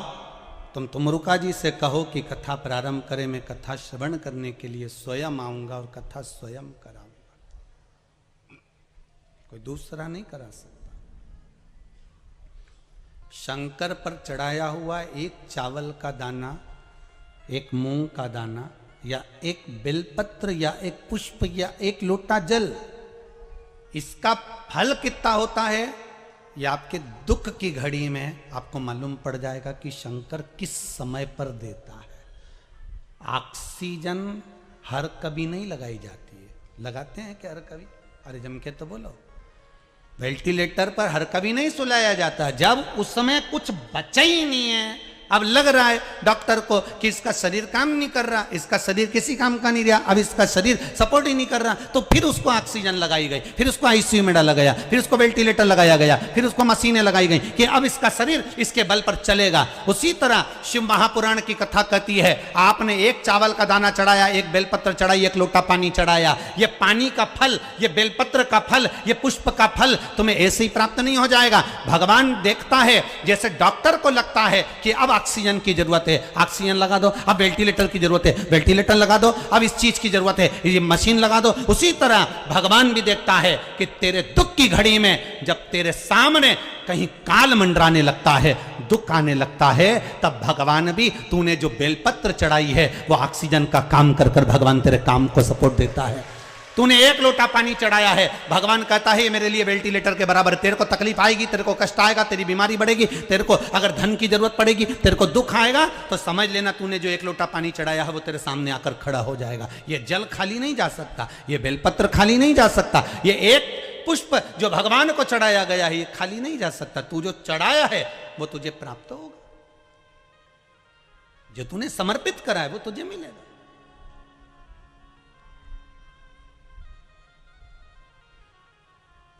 तुम तुमरुका जी से कहो कि कथा प्रारंभ करें। मैं कथा श्रवण करने के लिए स्वयं आऊंगा और कथा स्वयं कराऊंगा, कोई दूसरा नहीं करा सकता। शंकर पर चढ़ाया हुआ एक चावल का दाना, एक मूंग का दाना, या एक बेलपत्र, या एक पुष्प, या एक लोटा जल, इसका फल कितना होता है यह आपके दुख की घड़ी में आपको मालूम पड़ जाएगा कि शंकर किस समय पर देता है। ऑक्सीजन हर कभी नहीं लगाई जाती है। लगाते हैं क्या हर कभी? अरे जम के तो बोलो। वेंटिलेटर पर हर कभी नहीं सुलाया जाता जब उस समय कुछ बचा ही नहीं है। अब लग रहा है डॉक्टर को कि इसका शरीर काम नहीं कर रहा, इसका शरीर किसी काम का नहीं रहा, अब इसका शरीर सपोर्ट ही नहीं कर रहा, तो फिर उसको ऑक्सीजन लगाई गई, फिर उसको आईसीयू में डाला गया, फिर उसको वेंटिलेटर लगाया गया, फिर उसको मशीनें लगाई गई कि अब इसका शरीर इसके बल पर चलेगा। उसी तरह शिव महापुराण की कथा कहती है, आपने एक चावल का दाना चढ़ाया, एक बेलपत्र चढ़ाई, एक लोटा पानी चढ़ाया, ये पानी का फल, ये बेलपत्र का फल, ये पुष्प का फल तुम्हें ऐसे ही प्राप्त नहीं हो जाएगा। भगवान देखता है जैसे डॉक्टर को लगता है कि अब ऑक्सीजन की जरूरत है, ऑक्सीजन लगा दो, अब वेंटिलेटर की जरूरत है, वेंटिलेटर लगा दो, अब इस चीज की जरूरत है, ये मशीन लगा दो। उसी तरह भगवान भी देखता है कि तेरे दुख की घड़ी में जब तेरे सामने कहीं काल मंडराने लगता है, दुख आने लगता है, तब भगवान भी, तूने जो बेलपत्र चढ़ाई है वो ऑक्सीजन का काम कर कर भगवान तेरे काम को सपोर्ट देता है। तूने एक लोटा पानी चढ़ाया है, भगवान कहता है ये मेरे लिए वेंटिलेटर के बराबर। तेरे को तकलीफ आएगी, तेरे को कष्ट आएगा, तेरी बीमारी बढ़ेगी, तेरे को अगर धन की जरूरत पड़ेगी, तेरे को दुख आएगा, तो समझ लेना तूने जो एक लोटा पानी चढ़ाया है वो तेरे सामने आकर खड़ा हो जाएगा। ये जल खाली नहीं जा सकता, ये बेलपत्र खाली नहीं जा सकता, ये एक पुष्प जो भगवान को चढ़ाया गया है ये खाली नहीं जा सकता। तू जो चढ़ाया है वो तुझे प्राप्त होगा, जो तूने समर्पित करा है वो तुझे मिलेगा।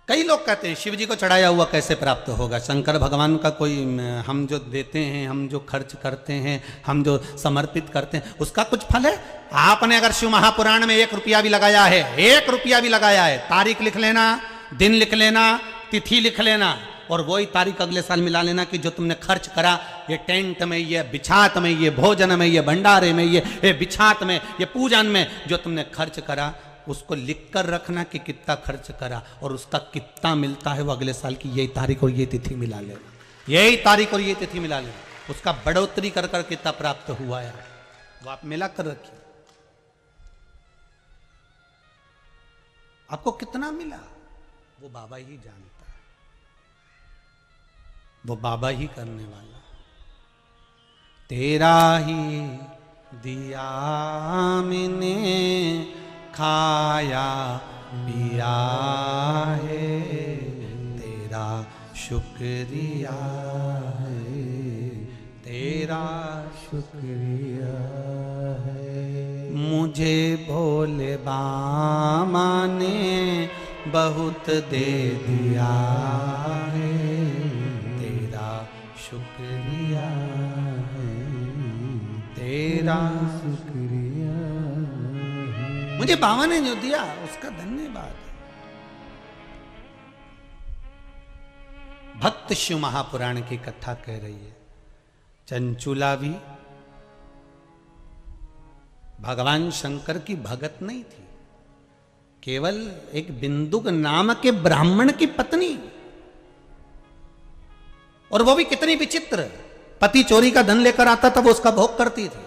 कई लोग कहते हैं शिव जी को चढ़ाया हुआ कैसे प्राप्त होगा, शंकर भगवान का कोई हम जो देते हैं, हम जो खर्च करते हैं, हम जो समर्पित करते हैं, उसका कुछ फल है? आपने अगर शिव महापुराण में 1 रुपया भी लगाया है, 1 रुपया भी लगाया है, तारीख लिख लेना, दिन लिख लेना, तिथि लिख लेना, और वही तारीख अगले साल मिला लेना कि जो तुमने खर्च करा, ये टेंट में, ये बिछात में, ये भोजन में, ये भंडारे में, ये बिछात में, ये पूजन में जो तुमने खर्च करा, उसको लिख कर रखना कि कितना खर्च करा और उसका कितना मिलता है, वो अगले साल की यही तारीख और ये तिथि मिला ले, यही तारीख और ये तिथि मिला ले, उसका बढ़ोतरी कर कर कितना प्राप्त हुआ है वो आप मिला कर रखिए। आपको कितना मिला वो बाबा ही जानता है, वो बाबा ही करने वाला। तेरा ही दिया मैंने खाया पिया है, तेरा शुक्रिया है, तेरा शुक्रिया है। मुझे भोले बाबा ने बहुत दे दिया है, तेरा शुक्रिया है, तेरा शुक्रिया है। मुझे बाबा ने जो दिया उसका धन्यवाद है। भक्त शिव महापुराण की कथा कह रही है, चंचुला भी भगवान शंकर की भगत नहीं थी, केवल एक बिंदुक नाम के ब्राह्मण की पत्नी, और वो भी कितनी विचित्र, पति चोरी का धन लेकर आता था वो उसका भोग करती थी।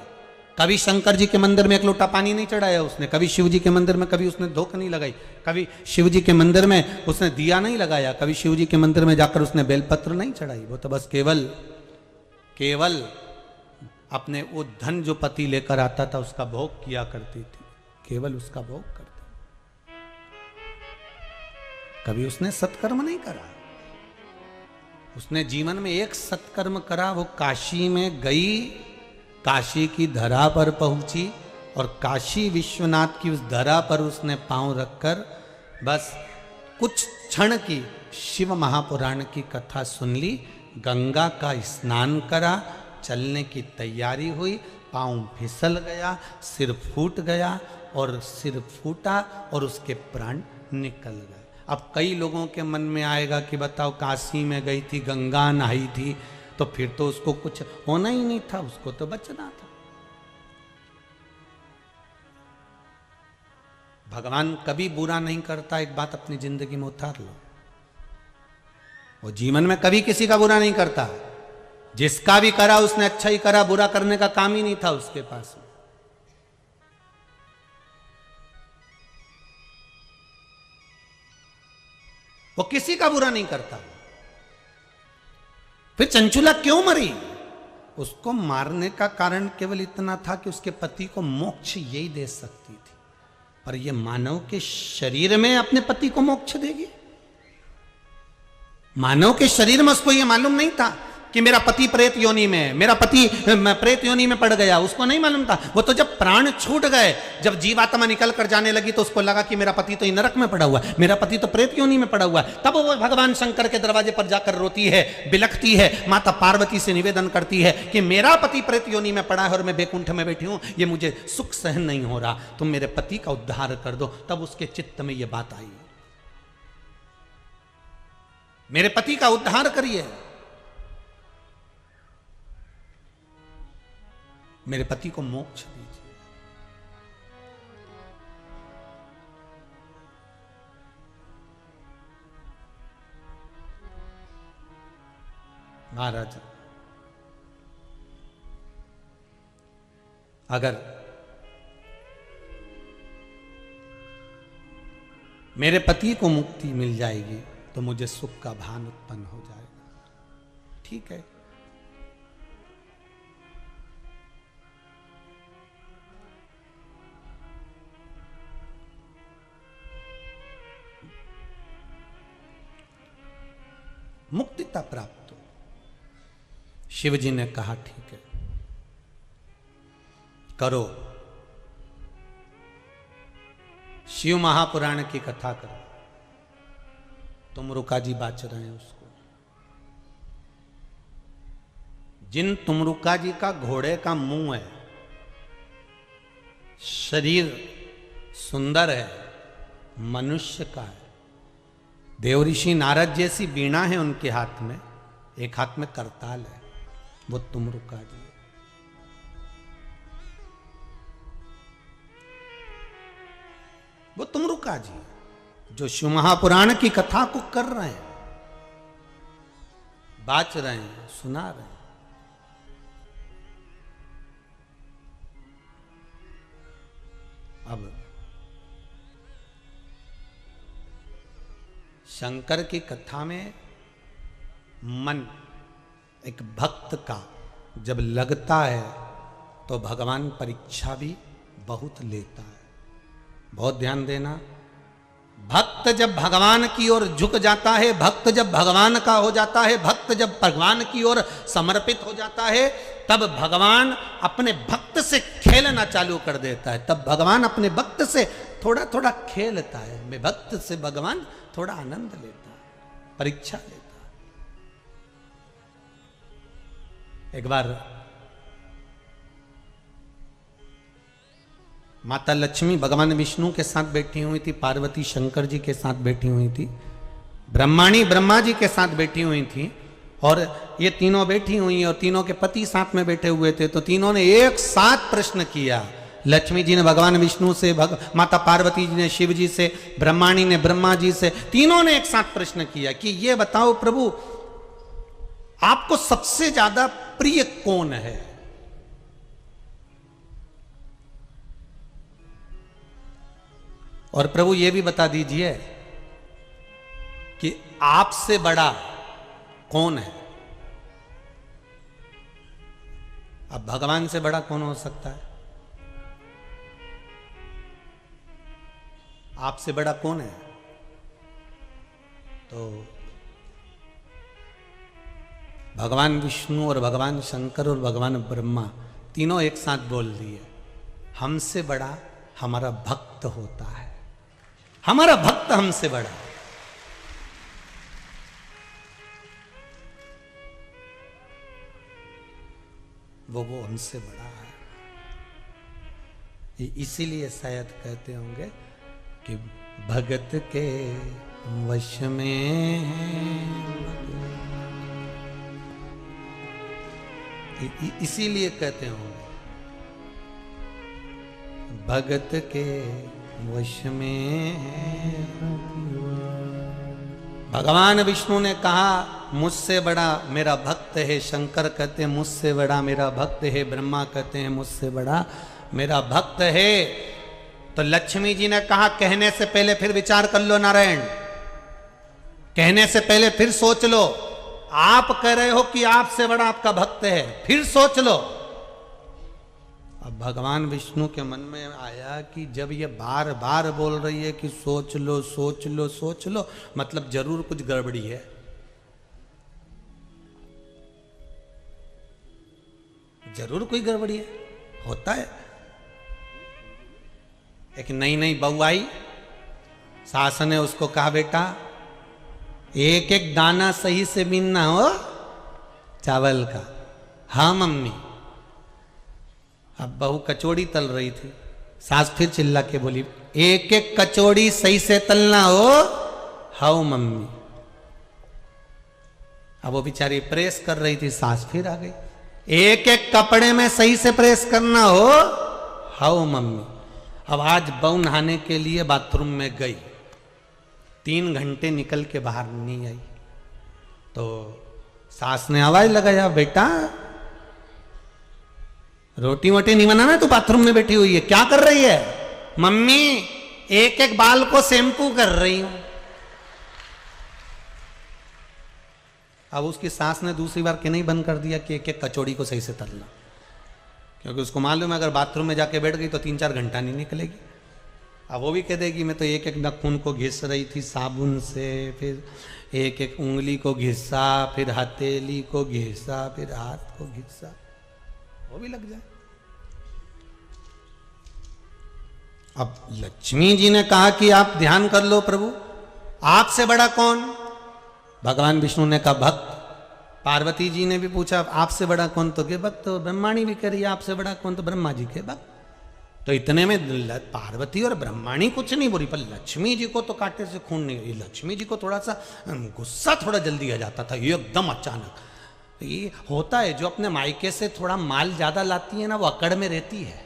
कभी शंकर जी के मंदिर में 1 लोटा पानी नहीं चढ़ाया उसने, कभी शिव जी के मंदिर में कभी उसने धोख नहीं लगाई, कभी शिव जी के मंदिर में उसने दिया नहीं लगाया, कभी शिव जी के मंदिर में जाकर उसने बेलपत्र नहीं चढ़ाई। वो तो बस केवल अपने वो धन जो पति लेकर आता था उसका भोग किया करती थी, केवल उसका भोग करती। कभी उसने सत्कर्म नहीं करा। उसने जीवन में एक सत्कर्म करा, वो काशी में गई, काशी की धरा पर पहुंची और काशी विश्वनाथ की उस धरा पर उसने पांव रखकर बस कुछ क्षण की शिव महापुराण की कथा सुन ली, गंगा का स्नान करा, चलने की तैयारी हुई, पांव फिसल गया, सिर फूट गया और सिर फूटा और उसके प्राण निकल गए। अब कई लोगों के मन में आएगा कि बताओ काशी में गई थी, गंगा नहाई थी, तो फिर तो उसको कुछ होना ही नहीं था, उसको तो बचना था। भगवान कभी बुरा नहीं करता, एक बात अपनी जिंदगी में उतार लो। वो जीवन में कभी किसी का बुरा नहीं करता, जिसका भी करा उसने अच्छा ही करा, बुरा करने का काम ही नहीं था उसके पास। वो किसी का बुरा नहीं करता। फिर चंचुला क्यों मरी? उसको मारने का कारण केवल इतना था कि उसके पति को मोक्ष यही दे सकती थी, पर यह मानव के शरीर में अपने पति को मोक्ष देगी? मानव के शरीर में उसको यह मालूम नहीं था कि मेरा पति प्रेत योनि में है, मेरा पति प्रेत योनि में पड़ गया, उसको नहीं मालूम था। वो तो जब प्राण छूट गए, जब जीवात्मा निकल कर जाने लगी तो उसको लगा कि मेरा पति तो नरक में पड़ा हुआ है, मेरा पति तो प्रेत योनि में पड़ा हुआ है। तब वो भगवान शंकर के दरवाजे पर जाकर रोती है, बिलखती है, माता पार्वती से निवेदन करती है कि मेरा पति प्रेत योनि में पड़ा है और मैं बैकुंठ में बैठी हूं, ये मुझे सुख सहन नहीं हो रहा, तुम मेरे पति का उद्धार कर दो। तब उसके चित्त में यह बात आई, मेरे पति का उद्धार करिए, मेरे पति को मोक्ष दीजिए। महाराज, अगर मेरे पति को मुक्ति मिल जाएगी तो मुझे सुख का भान उत्पन्न हो जाएगा। ठीक है, मुक्तिता प्राप्त हो। शिव जी ने कहा ठीक है, करो, शिव महापुराण की कथा करो। तुमरुका जी बाच रहे हैं उसको। जिन तुमरुका जी का घोड़े का मुंह है, शरीर सुंदर है, मनुष्य का है, देवऋषि नारद जैसी वीणा है उनके हाथ में, एक हाथ में करताल है, वो तुमरुका जी है। वो तुमरुका जी जो शिव महापुराण की कथा को कर रहे हैं, बाच रहे हैं, सुना रहे हैं। अब शंकर की कथा में मन एक भक्त का जब लगता है तो भगवान परीक्षा भी बहुत लेता है। बहुत ध्यान देना, भक्त जब भगवान की ओर झुक जाता है, भक्त जब भगवान का हो जाता है, भक्त जब भगवान की ओर समर्पित हो जाता है, तब भगवान अपने भक्त से खेलना चालू कर देता है। तब भगवान अपने भक्त से थोड़ा थोड़ा खेलता है। मैं भक्त से भगवान थोड़ा आनंद लेता है, परीक्षा लेता है। एक बार माता लक्ष्मी भगवान विष्णु के साथ बैठी हुई थी, पार्वती शंकर जी के साथ बैठी हुई थी, ब्रह्माणी ब्रह्मा जी के साथ बैठी हुई थी, और ये तीनों बैठी हुई और तीनों के पति साथ में बैठे हुए थे। तो तीनों ने एक साथ प्रश्न किया। लक्ष्मी जी ने भगवान विष्णु से, माता पार्वती जी ने शिव जी से, ब्रह्माणी ने ब्रह्मा जी से, तीनों ने एक साथ प्रश्न किया कि ये बताओ प्रभु, आपको सबसे ज्यादा प्रिय कौन है? और प्रभु ये भी बता दीजिए कि आपसे बड़ा कौन है? अब भगवान से बड़ा कौन हो सकता है? आपसे बड़ा कौन है? तो भगवान विष्णु और भगवान शंकर और भगवान ब्रह्मा तीनों एक साथ बोल दिए, हमसे बड़ा हमारा भक्त होता है, हमारा भक्त हमसे बड़ा। वो हमसे बड़ा है। इसीलिए शायद कहते होंगे कि भगत के वश में इसीलिए कहते होंगे भगत के वश में। भगवान विष्णु ने कहा मुझसे बड़ा मेरा भक्त है, शंकर कहते हैं मुझसे बड़ा मेरा भक्त है, ब्रह्मा कहते हैं मुझसे बड़ा मेरा भक्त है। तो लक्ष्मी जी ने कहा कहने से पहले फिर विचार कर लो नारायण, कहने से पहले फिर सोच लो। आप कह रहे हो कि आपसे बड़ा आपका भक्त है, फिर सोच लो। अब भगवान विष्णु के मन में आया कि जब ये बार बार बोल रही है कि सोच लो सोच लो सोच लो, मतलब जरूर कुछ गड़बड़ी है। जरूर कोई गड़बड़ी है, होता है। एक नई नई बहू आई, सास ने उसको कहा बेटा एक एक दाना सही से बीनना हो चावल का। हाँ मम्मी। अब बहू कचौड़ी तल रही थी, सास फिर चिल्ला के बोली एक एक कचौड़ी सही से तलना हो। हाँ मम्मी। अब वो बेचारी प्रेस कर रही थी, सास फिर आ गई एक एक कपड़े में सही से प्रेस करना हो। हाँ मम्मी। अब आज बहू नहाने के लिए बाथरूम में गई, 3 घंटे निकल के बाहर नहीं आई। तो सास ने आवाज लगाया बेटा रोटी वोटी नहीं बनाना, तू बाथरूम में बैठी हुई है, क्या कर रही है? मम्मी एक एक बाल को शैम्पू कर रही हूं। अब उसकी सास ने दूसरी बार के नहीं बंद कर दिया कि एक एक कचौड़ी को सही से तलना, क्योंकि उसको मालूम है अगर बाथरूम में जाके बैठ गई तो 3-4 घंटा नहीं निकलेगी। अब वो भी कह देगी मैं तो एक एक नाखून को घिस रही थी साबुन से, फिर एक एक उंगली को घिसा, फिर हथेली को घिसा, फिर हाथ को घिसा, वो भी लग जाए। अब लक्ष्मी जी ने कहा कि आप ध्यान कर लो प्रभु, आपसे बड़ा कौन? भगवान विष्णु ने कहा भक्त। पार्वती जी ने भी पूछा आपसे बड़ा कौन, तो के भक्त। ब्रह्माणी भी कह रही है आपसे बड़ा कौन, तो ब्रह्मा जी के भक्त। तो इतने में पार्वती और ब्रह्माणी कुछ नहीं बोली, पर लक्ष्मी जी को तो कांटे से खून नहीं। लक्ष्मी जी को थोड़ा सा गुस्सा थोड़ा जल्दी आ जाता था, ये एकदम अचानक। ये होता है, जो अपने मायके से थोड़ा माल ज्यादा लाती है ना, वो अकड़ में रहती है,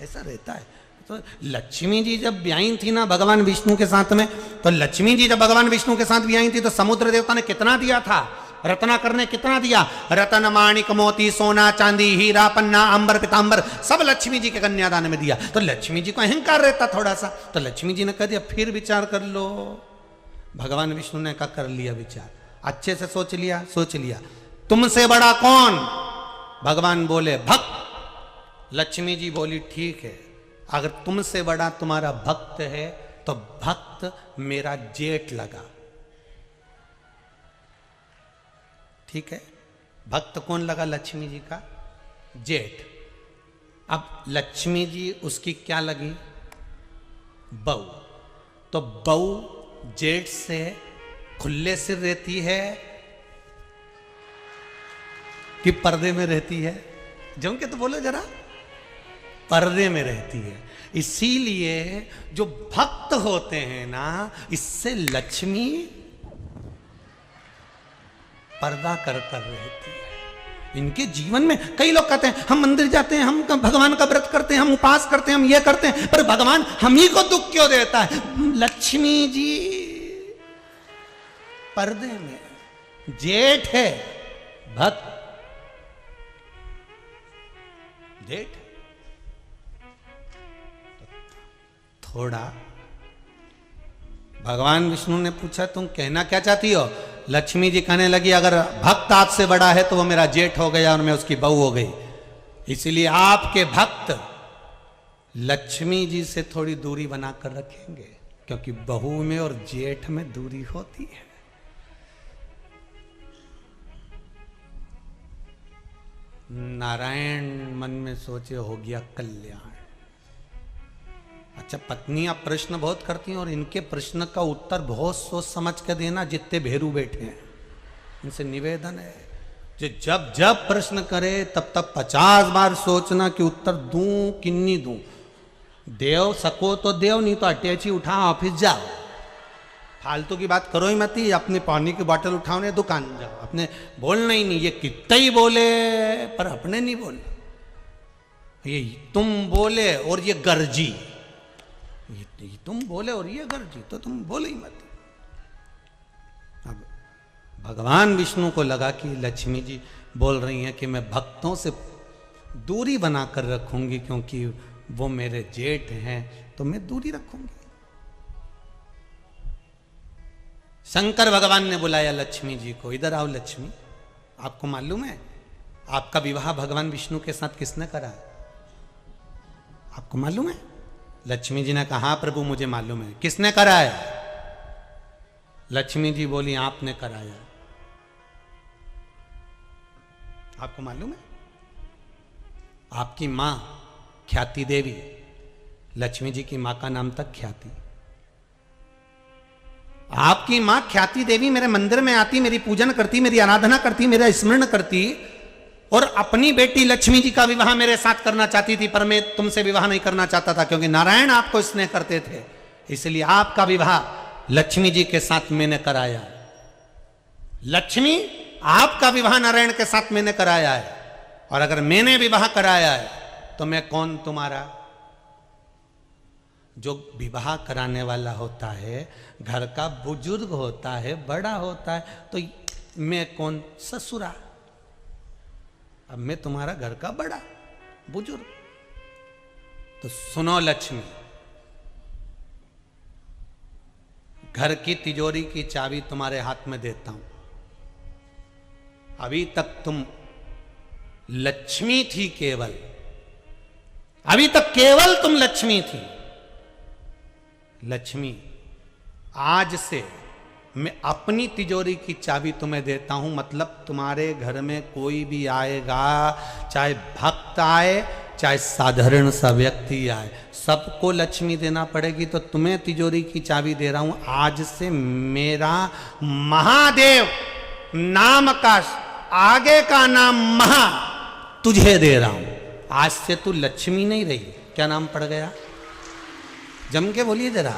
ऐसा रहता है। तो लक्ष्मी जी जब ब्याई थी ना भगवान विष्णु के साथ में, तो लक्ष्मी जी जब भगवान विष्णु के साथ ब्याई थी, तो समुद्र देवता ने कितना दिया था, रत्नाकर ने कितना दिया, रतन माणिक मोती सोना चांदी हीरा पन्ना अंबर पीतांबर सब लक्ष्मी जी के कन्यादान में दिया। तो लक्ष्मी जी को अहंकार रहता थोड़ा सा, तो लक्ष्मी जी ने कह दिया फिर विचार कर लो। भगवान विष्णु ने कहा कर लिया विचार, अच्छे से सोच लिया, सोच लिया। तुमसे बड़ा कौन? भगवान बोले भक्त। लक्ष्मी जी बोली ठीक है, अगर तुमसे बड़ा तुम्हारा भक्त है तो भक्त मेरा जेठ लगा। ठीक है, भक्त कौन लगा? लक्ष्मी जी का जेठ। अब लक्ष्मी जी उसकी क्या लगी? बहू। तो बहू जेठ से खुले सिर रहती है कि पर्दे में रहती है? जम के तो बोलो जरा। पर्दे में रहती है। इसीलिए जो भक्त होते हैं ना, इससे लक्ष्मी पर्दा कर रहती है इनके जीवन में। कई लोग कहते हैं हम मंदिर जाते हैं, हम भगवान का व्रत करते हैं, हम उपास करते हैं, हम ये करते हैं, पर भगवान हम ही को दुख क्यों देता है? लक्ष्मी जी पर्दे में, जेठ है भक्त, जेठ। थोड़ा भगवान विष्णु ने पूछा तुम कहना क्या चाहती हो? लक्ष्मी जी कहने लगी अगर भक्त आपसे बड़ा है तो वो मेरा जेठ हो गया और मैं उसकी बहू हो गई। इसीलिए आपके भक्त लक्ष्मी जी से थोड़ी दूरी बनाकर रखेंगे, क्योंकि बहू में और जेठ में दूरी होती है। नारायण मन में सोचे हो गया कल्याण। अच्छा, पत्नियां प्रश्न बहुत करती हैं और इनके प्रश्न का उत्तर बहुत सोच समझ कर देना। जितने भेरू बैठे हैं इनसे निवेदन है, जो जब जब प्रश्न करे तब तब 50 बार सोचना कि उत्तर दूं कि नहीं दूं। देव सको तो देव, नहीं तो अटैची उठाओ ऑफिस जाओ। फालतू की बात करो ही मत ही। अपने पानी की बोतल उठाओ ने दुकान जाओ, अपने बोलना ही नहीं। ये कितना ही बोले पर अपने नहीं बोले। ये तुम बोले और ये गर्जी, ये तुम बोले और ये गर्जी, तो तुम बोले ही मत। अब भगवान विष्णु को लगा कि लक्ष्मी जी बोल रही हैं कि मैं भक्तों से दूरी बनाकर रखूंगी, क्योंकि वो मेरे जेठ हैं, तो मैं दूरी रखूंगी। शंकर भगवान ने बुलाया लक्ष्मी जी को, इधर आओ लक्ष्मी। आपको मालूम है आपका विवाह भगवान विष्णु के साथ किसने करा? आपको मालूम है? लक्ष्मी जी ने कहा हाँ प्रभु मुझे मालूम है। किसने कराया? लक्ष्मी जी बोली आपने कराया। आपको मालूम है? आपकी मां ख्याति देवी, लक्ष्मी जी की मां का नाम था ख्याति। आपकी मां ख्याति देवी मेरे मंदिर में आती, मेरी पूजन करती, मेरी आराधना करती, मेरा स्मरण करती, और अपनी बेटी लक्ष्मी जी का विवाह मेरे साथ करना चाहती थी, पर मैं तुमसे विवाह नहीं करना चाहता था, क्योंकि नारायण आपको स्नेह करते थे। इसलिए आपका विवाह लक्ष्मी जी के साथ मैंने कराया। लक्ष्मी, आपका विवाह नारायण के साथ मैंने कराया है, और अगर मैंने विवाह कराया है तो मैं कौन तुम्हारा? जो विवाह कराने वाला होता है घर का बुजुर्ग होता है, बड़ा होता है, तो मैं कौन? ससुरा। अब मैं तुम्हारा घर का बड़ा बुजुर्ग। तो सुनो लक्ष्मी, घर की तिजोरी की चाबी तुम्हारे हाथ में देता हूं। अभी तक तुम लक्ष्मी थी केवल, अभी तक केवल तुम लक्ष्मी थी। लक्ष्मी, आज से मैं अपनी तिजोरी की चाबी तुम्हें देता हूं। मतलब तुम्हारे घर में कोई भी आएगा, चाहे भक्त आए चाहे साधारण सा व्यक्ति आए, सबको लक्ष्मी देना पड़ेगी। तो तुम्हें तिजोरी की चाबी दे रहा हूं, आज से मेरा महादेव नाम का आगे का नाम महा तुझे दे रहा हूं। आज से तू लक्ष्मी नहीं रही, क्या नाम पड़ गया? जम के बोलिए जरा,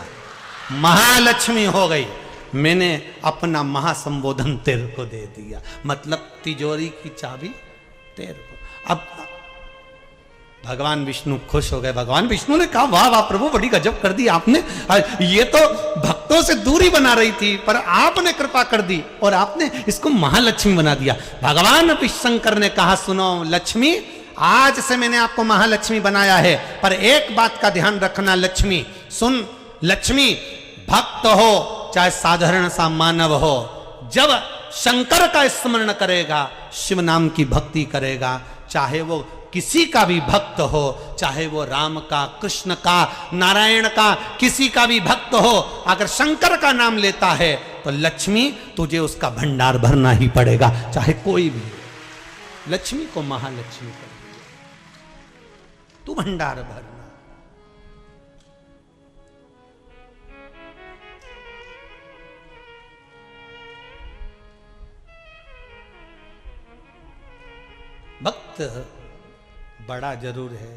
महालक्ष्मी हो गई। मैंने अपना महासंबोधन तेरे को दे दिया, मतलब तिजोरी की चाबी तेरे को। अब भगवान विष्णु खुश हो गए। भगवान विष्णु ने कहा, वाह वाह प्रभु, बड़ी गजब कर दी आपने। ये तो भक्तों से दूरी बना रही थी, पर आपने कृपा कर दी और आपने इसको महालक्ष्मी बना दिया। भगवान शंकर ने कहा, सुनो लक्ष्मी, आज से मैंने आपको महालक्ष्मी बनाया है, पर एक बात का ध्यान रखना लक्ष्मी, सुन लक्ष्मी, भक्त हो चाहे साधारण सा मानव हो, जब शंकर का स्मरण करेगा, शिव नाम की भक्ति करेगा, चाहे वो किसी का भी भक्त हो, चाहे वो राम का, कृष्ण का, नारायण का, किसी का भी भक्त हो, अगर शंकर का नाम लेता है तो लक्ष्मी तुझे उसका भंडार भरना ही पड़ेगा, चाहे कोई भी। लक्ष्मी को महालक्ष्मी कर दिया, तू भंडार भरना। भक्त बड़ा जरूर है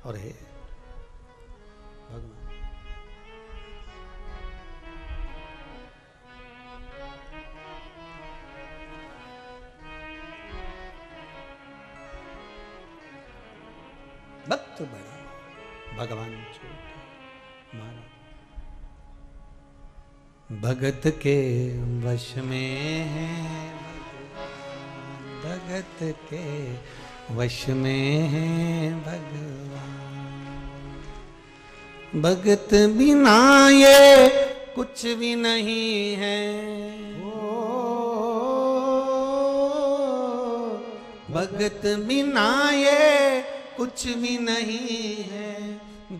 और है भगवान। भक्त बड़ा, भगवान छोटा। मानो भगत के वश में है, भगत के वश में है भगवान। भगत बिना ये कुछ भी नहीं है, भगत बिना ये कुछ भी नहीं है।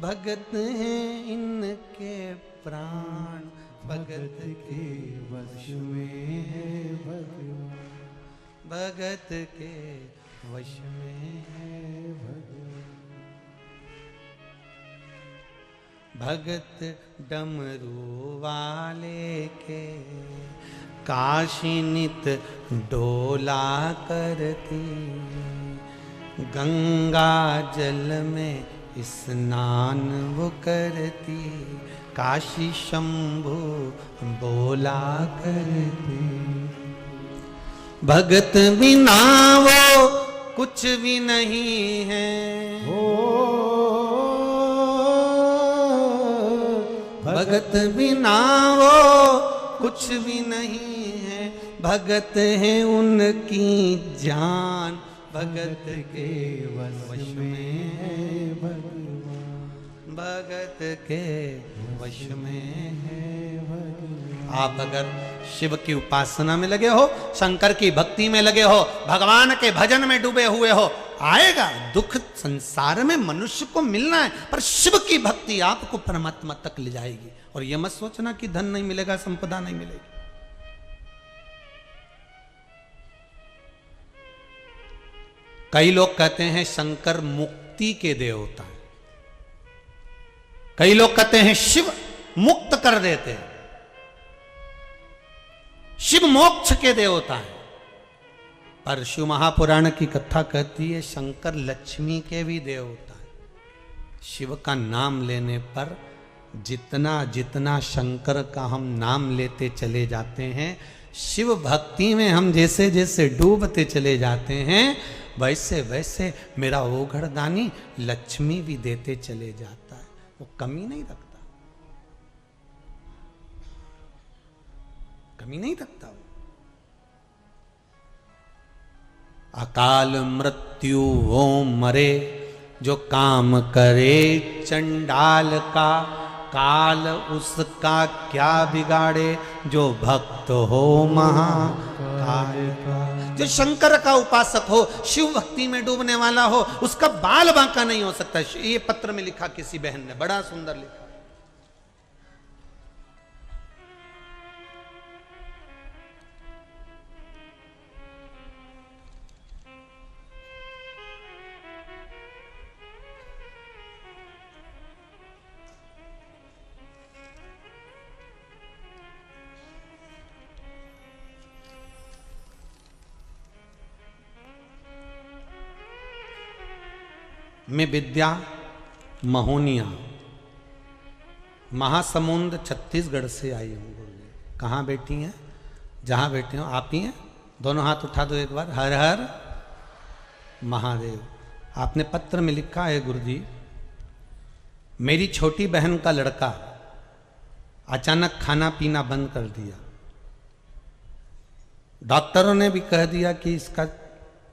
भगत हैं इनके प्राण, भगत के वश में है भगवान। भगत के वश में है भगवान। भगत डमरू वाले के काशी नित डोला करती, गंगा जल में स्नान वो करती, काशी शंभु बोला करती। भगत बिना वो कुछ भी नहीं है, भगत बिना वो कुछ भी नहीं है। भगत है उनकी जान, भगत के वश में है भगवान। भगत के वश में है भगवान। आप अगर शिव की उपासना में लगे हो, शंकर की भक्ति में लगे हो, भगवान के भजन में डूबे हुए हो, आएगा दुख। संसार में मनुष्य को मिलना है, पर शिव की भक्ति आपको परमात्मा तक ले जाएगी। और यह मत सोचना कि धन नहीं मिलेगा, संपदा नहीं मिलेगी। कई लोग कहते हैं शंकर मुक्ति के देवता हैं, कई लोग कहते हैं शिव मुक्त कर देते हैं, शिव मोक्ष के देवता हैं। पर शिव महापुराण की कथा कहती है शंकर लक्ष्मी के भी देवता हैं। शिव का नाम लेने पर जितना जितना शंकर का हम नाम लेते चले जाते हैं, शिव भक्ति में हम जैसे जैसे डूबते चले जाते हैं, वैसे वैसे मेरा ओघड़दानी लक्ष्मी भी देते चले जाता है। वो कमी नहीं रखता, कमी नहीं रखता। अकाल मृत्यु वो मरे, जो काम करे चंडाल का, काल उसका क्या बिगाड़े, जो भक्त हो महाकाल का। जो शंकर का उपासक हो, शिव भक्ति में डूबने वाला हो, उसका बाल बांका नहीं हो सकता। ये पत्र में लिखा किसी बहन ने, बड़ा सुंदर लिखा। में विद्या महोनिया महासमुंद छत्तीसगढ़ से आई हूँ गुरुदेव। कहाँ बैठी हैं? जहाँ बैठे हो आप ही हैं। दोनों हाथ उठा दो एक बार। हर हर महादेव। आपने पत्र में लिखा है गुरुजी, मेरी छोटी बहन का लड़का अचानक खाना पीना बंद कर दिया। डॉक्टरों ने भी कह दिया कि इसका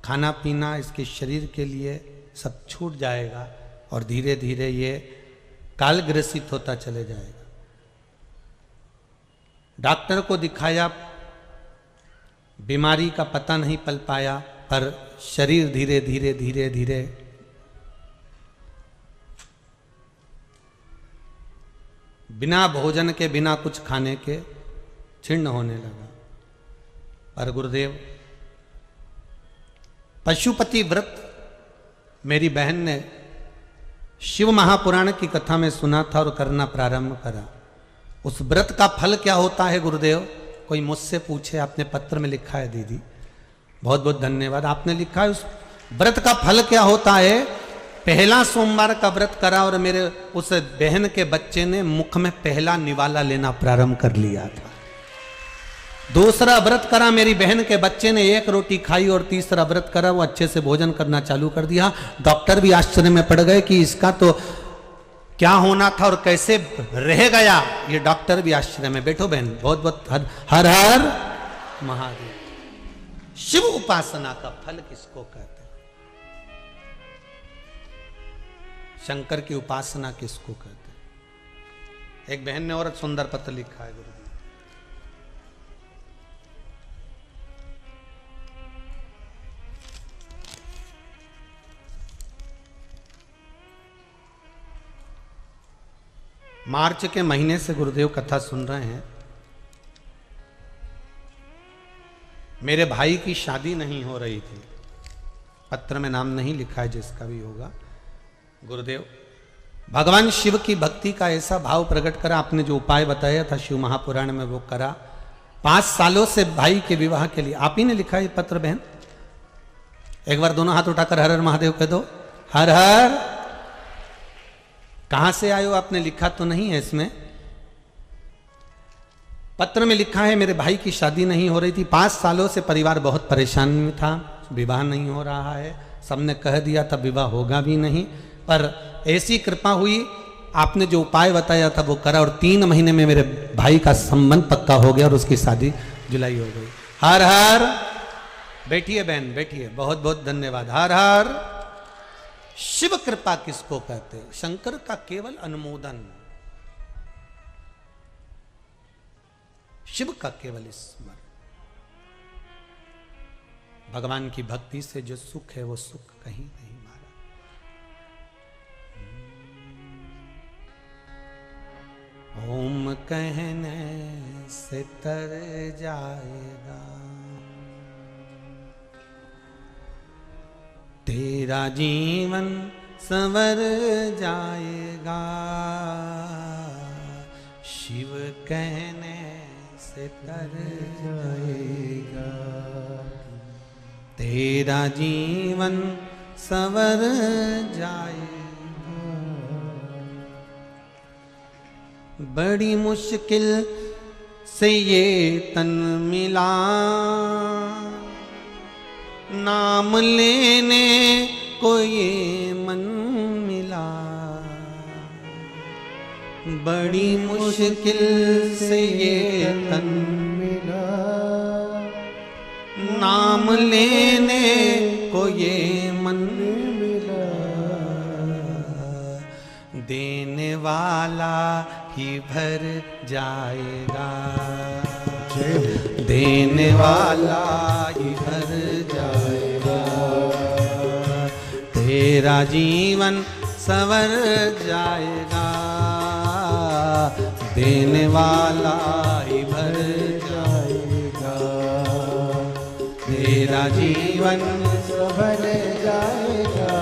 खाना पीना इसके शरीर के लिए सब छूट जाएगा और धीरे धीरे ये कालग्रसित होता चले जाएगा। डॉक्टर को दिखाया, बीमारी का पता नहीं पल पाया, पर शरीर धीरे धीरे धीरे धीरे बिना भोजन के बिना कुछ खाने के छिन्न होने लगा। पर गुरुदेव पशुपति व्रत मेरी बहन ने शिव महापुराण की कथा में सुना था और करना प्रारंभ करा। उस व्रत का फल क्या होता है गुरुदेव? कोई मुझसे पूछे, आपने पत्र में लिखा है दीदी, बहुत बहुत धन्यवाद। आपने लिखा है उस व्रत का फल क्या होता है। पहला सोमवार का व्रत करा और मेरे उस बहन के बच्चे ने मुख में पहला निवाला लेना प्रारंभ कर लिया था। दूसरा व्रत करा, मेरी बहन के बच्चे ने एक रोटी खाई और तीसरा व्रत करा, वो अच्छे से भोजन करना चालू कर दिया। डॉक्टर भी आश्चर्य में पड़ गए कि इसका तो क्या होना था और कैसे रह गया। ये डॉक्टर भी आश्चर्य में। बैठो बहन, बहुत बहुत हर हर महादेव। शिव उपासना का फल किसको कहते हैं? शंकर की उपासना किसको कहते हैं? एक बहन ने और सुंदर पत्र लिखा है गुरु। मार्च के महीने से गुरुदेव कथा सुन रहे हैं। मेरे भाई की शादी नहीं हो रही थी। पत्र में नाम नहीं लिखा है, जिसका भी होगा। गुरुदेव भगवान शिव की भक्ति का ऐसा भाव प्रकट करा। आपने जो उपाय बताया था शिव महापुराण में वो करा। 5 सालों से भाई के विवाह के लिए आप ही ने लिखा है पत्र बहन। एक बार दोनों हाथ उठाकर हर हर महादेव कह दो। हर हर। कहां से आयो आपने लिखा तो नहीं है इसमें। पत्र में लिखा है मेरे भाई की शादी नहीं हो रही थी। 5 सालों से परिवार बहुत परेशान में था, विवाह नहीं हो रहा है। सबने कह दिया था विवाह होगा भी नहीं, पर ऐसी कृपा हुई, आपने जो उपाय बताया था वो करा और 3 महीने में मेरे भाई का संबंध पक्का हो गया और उसकी शादी जुलाई हो गई। हर हर। बैठिए बहन, बैठिए। बहुत बहुत धन्यवाद। हर हर। शिव कृपा किसको कहते हैं? शंकर का केवल अनुमोदन, शिव का केवल स्मरण। भगवान की भक्ति से जो सुख है वो सुख कहीं नहीं मारा। ओम कहने से तर जाएगा तेरा जीवन, संवर जाएगा शिव कहने से तर जाएगा तेरा जीवन, संवर जाएगा। बड़ी मुश्किल से ये तन मिला, नाम लेने को ये मन मिला। बड़ी मुश्किल से ये तन मिला, नाम लेने को ये मन मिला। देने वाला ही भर जाएगा, देने वाला ही भर जाएगा। तेरा जीवन संवर जाएगा, देने वाला ही भर जाएगा। तेरा जीवन संवर जाएगा,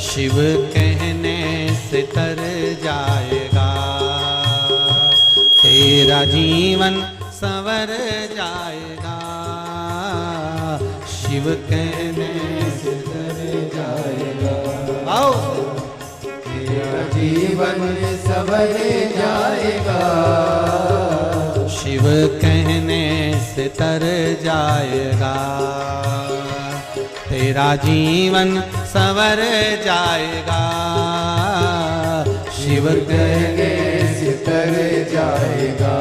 शिव कहने से तर जाएगा। तेरा जीवन संवर जाएगा, शिव कहने से तर जाएगा। जीवन सवर जाएगा। शिव कहने से तर जाएगा, तेरा जीवन सवर जाएगा। शिव कहने से तर जाएगा,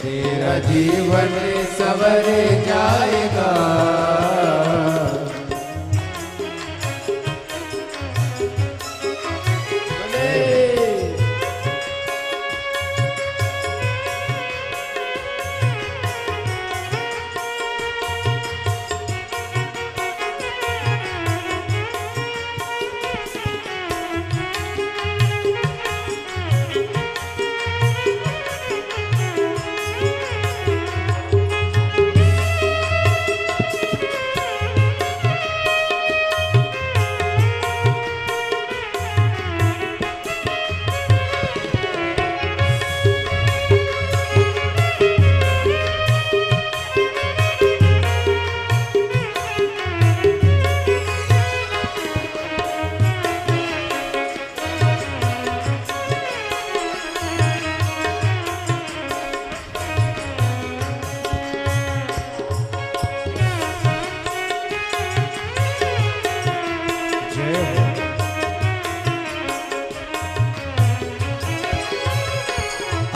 तेरा जीवन सवर जाएगा।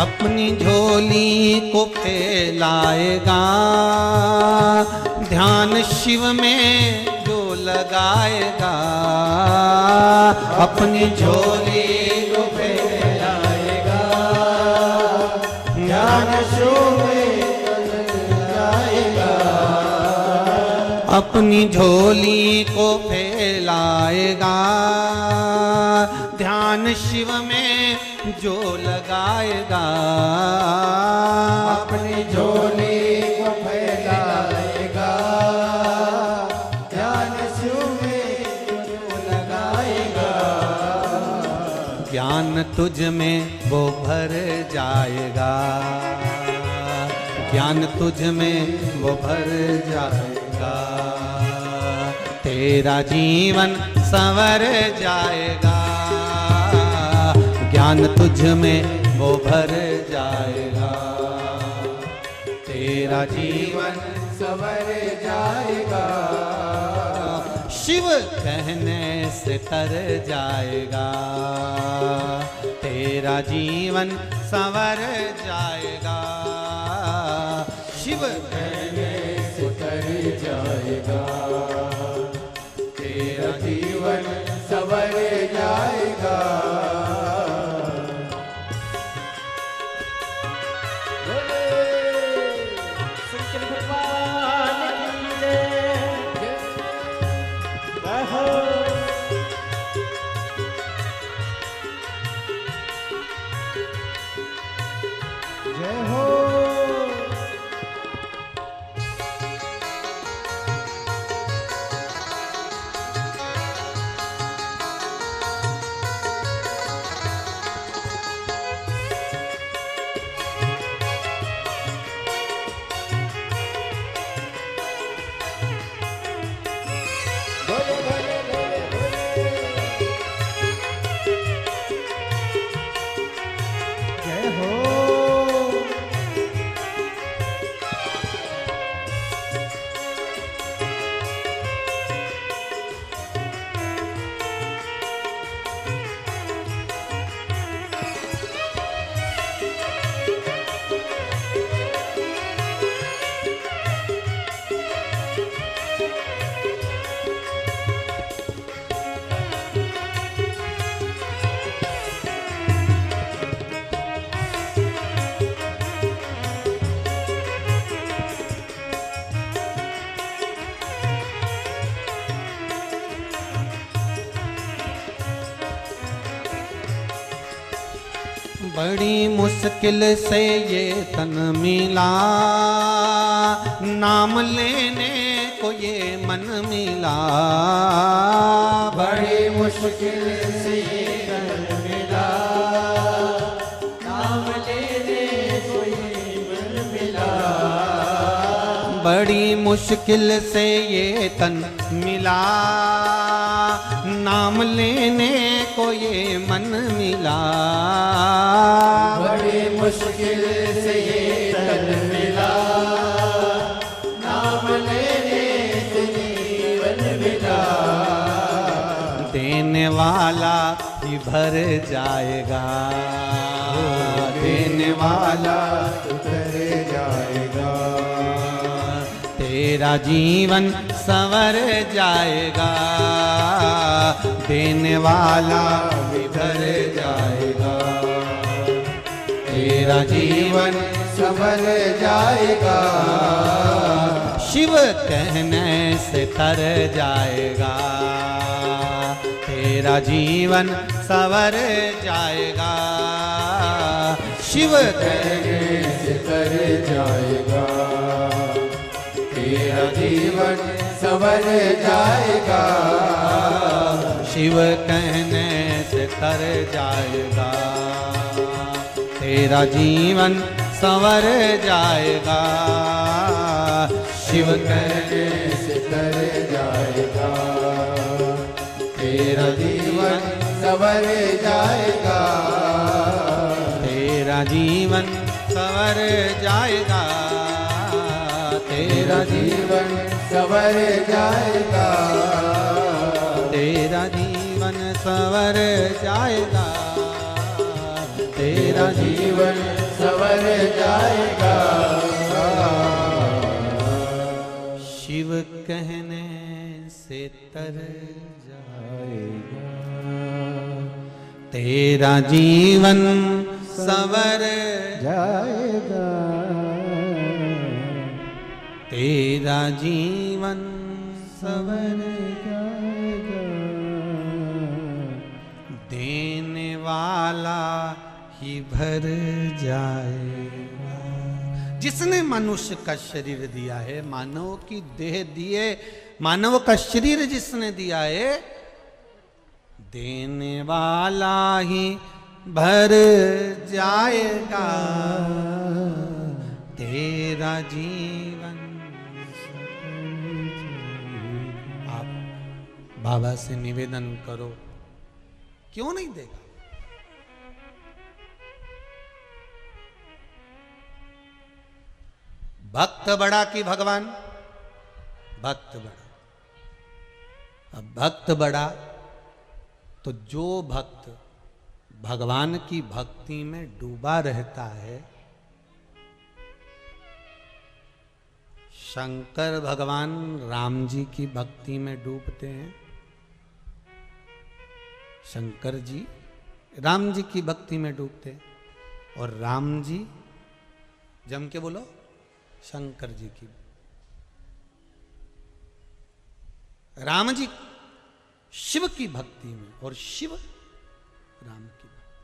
अपनी झोली को फैलाएगा, ध्यान शिव में जो लगाएगा। अपनी झोली को फैलाएगा, ध्यान शिव में लगाएगा। अपनी झोली को फैलाएगा, ध्यान शिव में जो लगाएगा। अपनी झोली को फैलाएगा, ध्यान शिव में जो लगाएगा। ज्ञान तुझ में वो भर जाएगा, ज्ञान तुझ में वो भर जाएगा। तेरा जीवन संवर जाएगा, ज्ञान तुझ में वो भर जाएगा। तेरा जीवन संवर जाएगा। शिव कहने से तर जाएगा, तेरा जीवन संवर जाएगा। शिव कहने से तर जाएगा, तेरा जीवन संवर जाएगा। बड़ी मुश्किल से ये तन मिला, नाम लेने को ये मन मिला। बड़ी मुश्किल से ये तन मिला, नाम लेने को ये मन मिला। बड़ी मुश्किल से ये तन मिला, नाम लेने को ये मन मिला। बड़ी मुश्किल से ये तन मिला, नाम लेने से जीवन मिला। देने वाला ही भर जाएगा, देने वाला उतर जाएगा। तेरा जीवन संवर जाएगा, देने वाला भी भर जाएगा। तेरा जीवन संवर जाएगा। शिव कहने से तर जाएगा, तेरा जीवन संवर जाएगा। शिव कहने से तर जाएगा, तेरा जीवन संवर जाएगा। शिव कहने से तर जाएगा, तेरा जीवन संवर जाएगा। शिव कहने से तर जाएगा, तेरा जीवन संवर जाएगा। तेरा जीवन संवर जाएगा, तेरा जीवन संवर जाएगा। तेरा जीवन संवर जाएगा, तेरा जीवन संवर जाएगा। शिव कहने से तर जाएगा, तेरा जीवन संवर जाएगा। तेरा जीवन संवर जाएगा। देने वाला ही भर जाएगा। जिसने मनुष्य का शरीर दिया है, मानव की देह दिए, मानव का शरीर जिसने दिया है, देने वाला ही भर जाएगा। तेरा जीवन आप बाबा से निवेदन करो, क्यों नहीं देगा? भक्त बड़ा कि भगवान? भक्त बड़ा। अब भक्त बड़ा तो जो भक्त भगवान की भक्ति में डूबा रहता है, शंकर भगवान राम जी की भक्ति में डूबते हैं। शंकर जी राम जी की भक्ति में डूबते हैं, और राम जी जम के बोलो शंकर जी की। राम जी शिव की भक्ति में और शिव राम की भक्ति।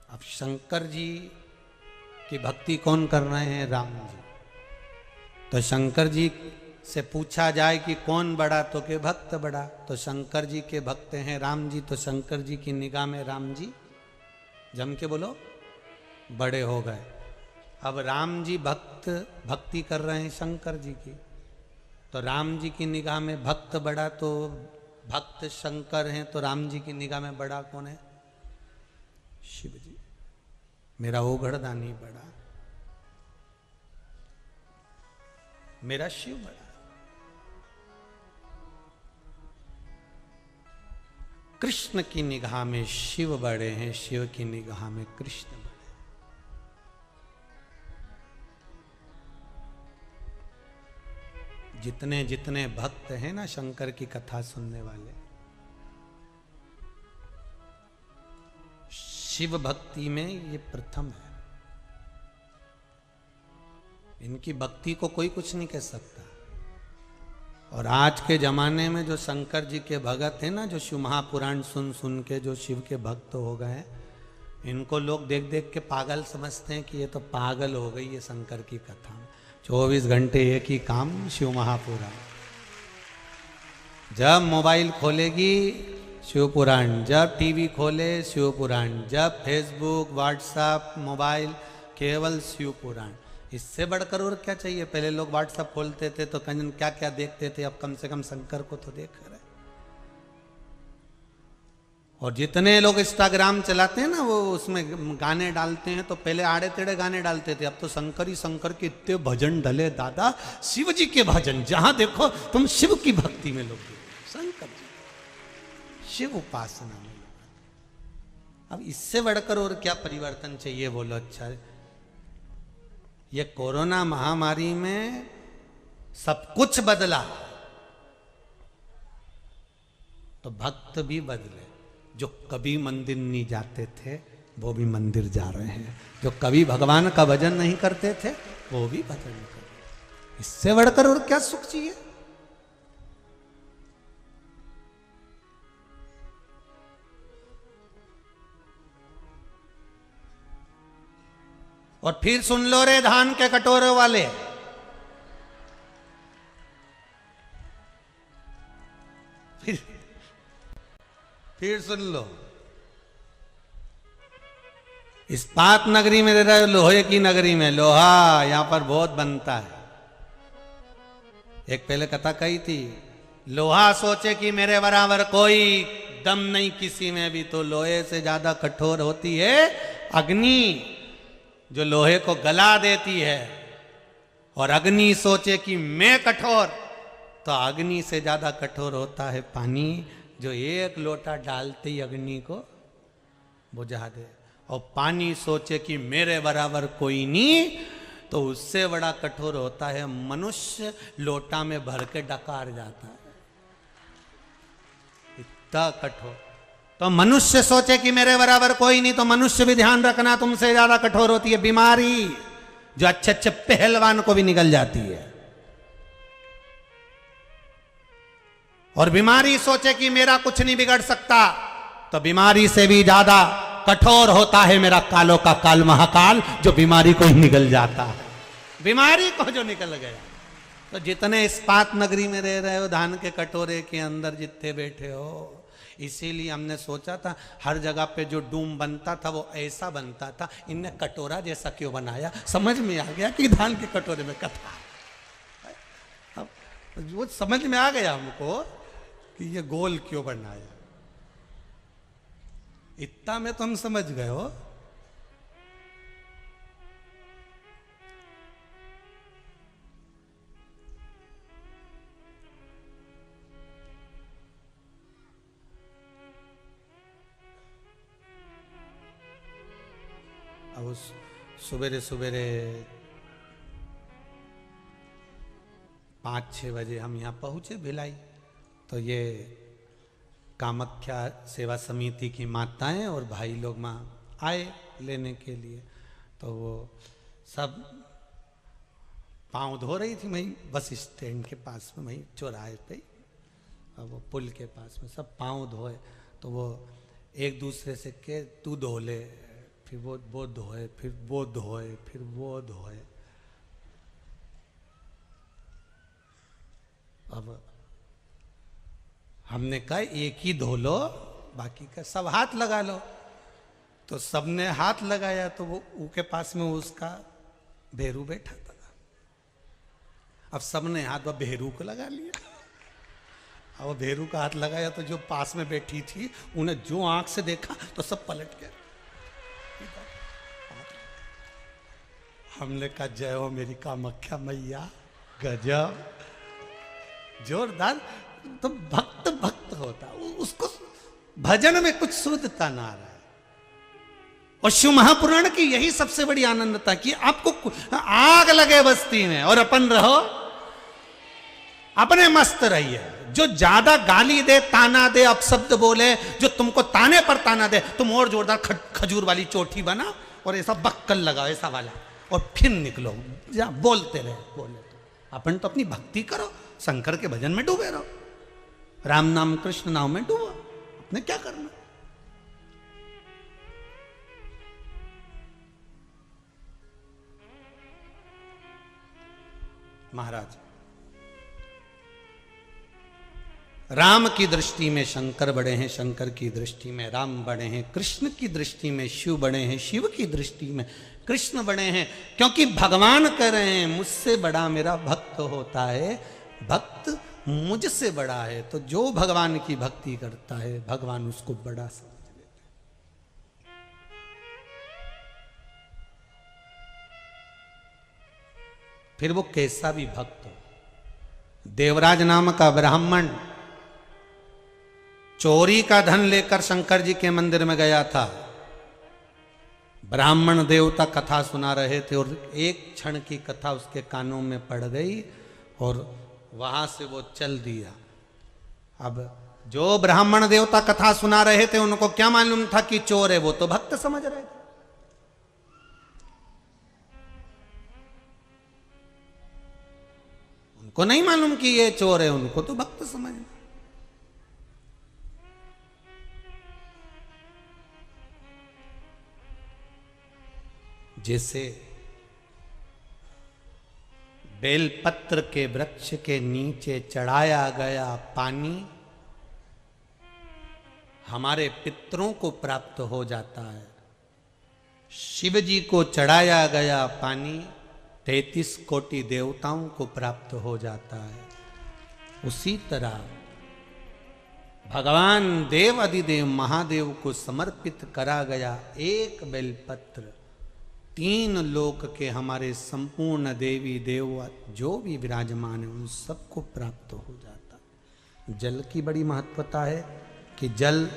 अब शंकर जी की भक्ति कौन कर रहे हैं? राम जी। तो शंकर जी से पूछा जाए कि कौन बड़ा, तो के भक्त बड़ा। तो शंकर जी के भक्त हैं राम जी, तो शंकर जी की निगाह में राम जी जम के बोलो बड़े हो गए। अब राम जी भक्ति कर रहे हैं शंकर जी की, तो राम जी की निगाह में भक्त बड़ा, तो भक्त शंकर हैं, तो राम जी की निगाह में बड़ा कौन है? शिव जी। मेरा ओघड़दानी बड़ा, मेरा शिव बड़ा। कृष्ण की निगाह में शिव बड़े हैं, शिव की निगाह में कृष्ण बड़े। जितने जितने भक्त हैं ना शंकर की कथा सुनने वाले, शिव भक्ति में ये प्रथम है। इनकी भक्ति को कोई कुछ नहीं कह सकता। और आज के जमाने में जो शंकर जी के भगत हैं ना, जो शिव महापुराण सुन सुन के जो शिव के भक्त हो गए, इनको लोग देख देख के पागल समझते हैं कि ये तो पागल हो गई है शंकर की कथा। 24 घंटे एक ही काम, शिव महापुराण। जब मोबाइल खोलेगी शिव पुराण, जब टीवी खोले शिव पुराण, जब फेसबुक व्हाट्सएप मोबाइल केवल शिव पुराण। इससे बढ़कर और क्या चाहिए? पहले लोग व्हाट्सएप खोलते थे तो कंजन क्या क्या देखते थे, अब कम से कम शंकर को तो देख रहे। और जितने लोग इंस्टाग्राम चलाते हैं ना, वो उसमें गाने डालते हैं, तो पहले आड़े टेढ़े गाने डालते थे, अब तो शंकर ही शंकर के इतने भजन डले दादा, शिव जी के भजन, जहां देखो तुम शिव की भक्ति में लोग, शंकर जी शिव उपासना में। अब इससे बढ़कर और क्या परिवर्तन चाहिए बोलो? अच्छा, ये कोरोना महामारी में सब कुछ बदला, तो भक्त भी बदले। जो कभी मंदिर नहीं जाते थे वो भी मंदिर जा रहे हैं, जो कभी भगवान का भजन नहीं करते थे वो भी भजन कर रहे हैं। इससे बढ़कर और क्या सुख चाहिए? और फिर सुन लो रे धान के कटोरे वाले, फिर सुन लो, इस्पात नगरी में रह रहे हो, लोहे की नगरी में, लोहा यहां पर बहुत बनता है। एक पहले कथा कही थी, लोहा सोचे कि मेरे बराबर कोई दम नहीं किसी में भी, तो लोहे से ज्यादा कठोर होती है अग्नि, जो लोहे को गला देती है। और अग्नि सोचे कि मैं कठोर, तो अग्नि से ज्यादा कठोर होता है पानी, जो एक लोटा डालते ही अग्नि को बुझा दे। और पानी सोचे कि मेरे बराबर कोई नहीं, तो उससे बड़ा कठोर होता है मनुष्य, लोटा में भर के डकार जाता है, इतना कठोर। तो मनुष्य सोचे कि मेरे बराबर कोई नहीं, तो मनुष्य भी ध्यान रखना तुमसे ज्यादा कठोर होती है बीमारी, जो अच्छे अच्छे पहलवान को भी निकल जाती है। और बीमारी सोचे कि मेरा कुछ नहीं बिगड़ सकता, तो बीमारी से भी ज्यादा कठोर होता है मेरा कालों का काल महाकाल, जो बीमारी को ही निकल जाता है, बीमारी को जो निकल गया। तो जितने इस्पात नगरी में रह रहे हो, धान के कटोरे के अंदर जितने बैठे हो, इसीलिए हमने सोचा था हर जगह पे जो डूम बनता था वो ऐसा बनता था, इनने कटोरा जैसा क्यों बनाया? समझ में आ गया कि धान के कटोरे में कथा, अब वो समझ में आ गया हमको कि ये गोल क्यों बनाया। इतना में तो हम समझ गए हो। अब सवेरे सवेरे 5-6 बजे हम यहाँ पहुँचे भिलाई, तो ये कामाख्या सेवा समिति की माताएं और भाई लोग वहाँ आए लेने के लिए। तो वो सब पाँव धो रही थी वहीं बस स्टैंड के पास में, वहीं चौराहे पे, और वो पुल के पास में सब पाँव धोए। तो वो एक दूसरे से के तू धो ले, फिर वो धोए, फिर वो धोए, फिर वो धोए। अब हमने कहा एक ही धो लो, बाकी का सब हाथ लगा लो। तो सबने हाथ लगाया, तो वो उसके पास में उसका भेरू बैठा था। अब सबने हाथ वो भेरू को लगा लिया। अब वो भेरू का हाथ लगाया, तो जो पास में बैठी थी उन्हें जो आंख से देखा तो सब पलट गए। हमने कहा जय हो मेरी कामाख्या मैया, गजब, जोरदार। तो भक्त भक्त होता, उसको भजन में कुछ शुद्धता ना रहा है। और शिव महापुराण की यही सबसे बड़ी आनंदता कि आपको आग लगे बस्ती में और अपन रहो, अपने मस्त रहिए। जो ज्यादा गाली दे, ताना दे, अपशब्द बोले, जो तुमको ताने पर ताना दे, तुम और जोरदार खजूर वाली चोटी बना और ऐसा बक्कल लगाओ ऐसा वाला, और फिर निकलो, जा बोलते रहे, बोले तो अपन तो अपनी भक्ति करो, शंकर के भजन में डूबे रहो, राम नाम कृष्ण नाम में डूबो, अपने क्या करना। महाराज राम की दृष्टि में शंकर बड़े हैं, शंकर की दृष्टि में राम बड़े हैं, कृष्ण की दृष्टि में शिव बड़े हैं, शिव की दृष्टि में कृष्ण बड़े हैं। क्योंकि भगवान कह रहे हैं मुझसे बड़ा मेरा भक्त होता है, भक्त मुझसे बड़ा है। तो जो भगवान की भक्ति करता है भगवान उसको बड़ा समझ लेते हैं। फिर वो कैसा भी भक्त हो। देवराज नाम का ब्राह्मण चोरी का धन लेकर शंकर जी के मंदिर में गया था। ब्राह्मण देवता कथा सुना रहे थे और एक क्षण की कथा उसके कानों में पड़ गई और वहां से वो चल दिया। अब जो ब्राह्मण देवता कथा सुना रहे थे उनको क्या मालूम था कि चोर है, वो तो भक्त समझ रहे थे। उनको नहीं मालूम कि ये चोर है, उनको तो भक्त समझ रहे। जैसे बेलपत्र के वृक्ष के नीचे चढ़ाया गया पानी हमारे पितरों को प्राप्त हो जाता है, शिव जी को चढ़ाया गया पानी 33 कोटि देवताओं को प्राप्त हो जाता है। उसी तरह भगवान देव अधिदेव महादेव को समर्पित करा गया एक बेलपत्र 3 लोक के हमारे संपूर्ण देवी देव जो भी विराजमान है उन सबको प्राप्त हो जाता है। जल की बड़ी महत्वता है कि जल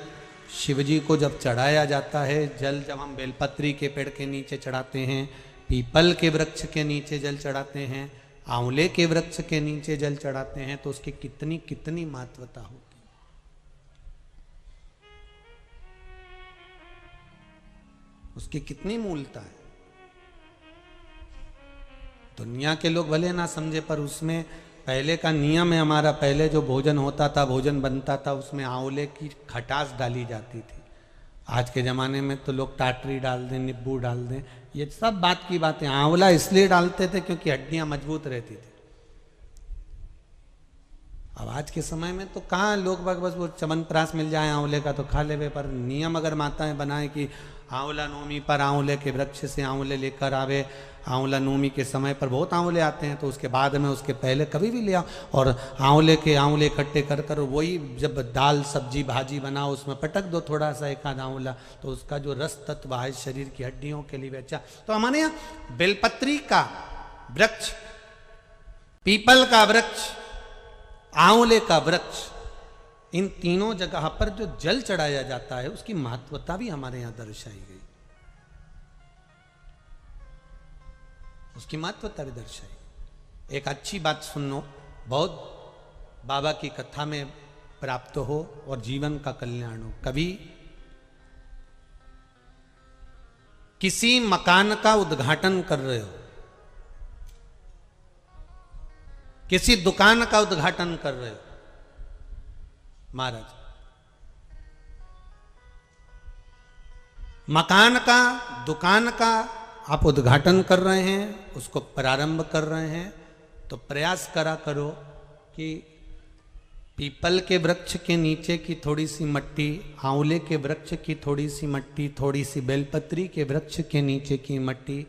शिवजी को जब चढ़ाया जाता है, जल जब हम बेलपत्री के पेड़ के नीचे चढ़ाते हैं, पीपल के वृक्ष के नीचे जल चढ़ाते हैं, आंवले के वृक्ष के नीचे जल चढ़ाते हैं, तो उसकी कितनी कितनी महत्वता होती है। उसकी कितनी मूलता है। दुनिया के लोग भले ना समझे पर उसमें पहले का नियम है हमारा। पहले जो भोजन होता था, भोजन बनता था, उसमें आंवले की खटास डाली जाती थी। आज के ज़माने में तो लोग टाटरी डाल दें, नींबू डाल दें, ये सब बात की बातें। आंवला इसलिए डालते थे क्योंकि हड्डियां मजबूत रहती थी। अब आज के समय में तो कहाँ लोग बस वो च्यवनप्राश मिल जाए आंवले का तो खा ले। पर नियम अगर माताएं बनाए कि आंवला नवमी पर आंवले के वृक्ष से आंवले लेकर आवे, आंवला नवमी के समय पर बहुत आंवले आते हैं तो उसके बाद में उसके पहले कभी भी ले आओ और आंवले इकट्ठे कर कर वही जब दाल सब्जी भाजी बनाओ उसमें पटक दो थोड़ा सा एक आध आंवला, तो उसका जो रस तत्व है शरीर की हड्डियों के लिए भी अच्छा। तो हमारे यहाँ बेलपत्री का वृक्ष, पीपल का वृक्ष, आंवले का वृक्ष, इन तीनों जगह पर जो जल चढ़ाया जाता है उसकी महत्वता भी हमारे यहां दर्शाई गई, उसकी महत्वता भी दर्शाई। एक अच्छी बात सुनो, बहुत बाबा की कथा में प्राप्त हो और जीवन का कल्याण हो। कभी किसी मकान का उद्घाटन कर रहे हो, किसी दुकान का उद्घाटन कर रहे हो, महाराज मकान का दुकान का आप उद्घाटन कर रहे हैं, उसको प्रारंभ कर रहे हैं, तो प्रयास करा करो कि पीपल के वृक्ष के नीचे की थोड़ी सी मट्टी, आंवले के वृक्ष की थोड़ी सी मट्टी, थोड़ी सी बेलपत्री के वृक्ष के नीचे की मट्टी,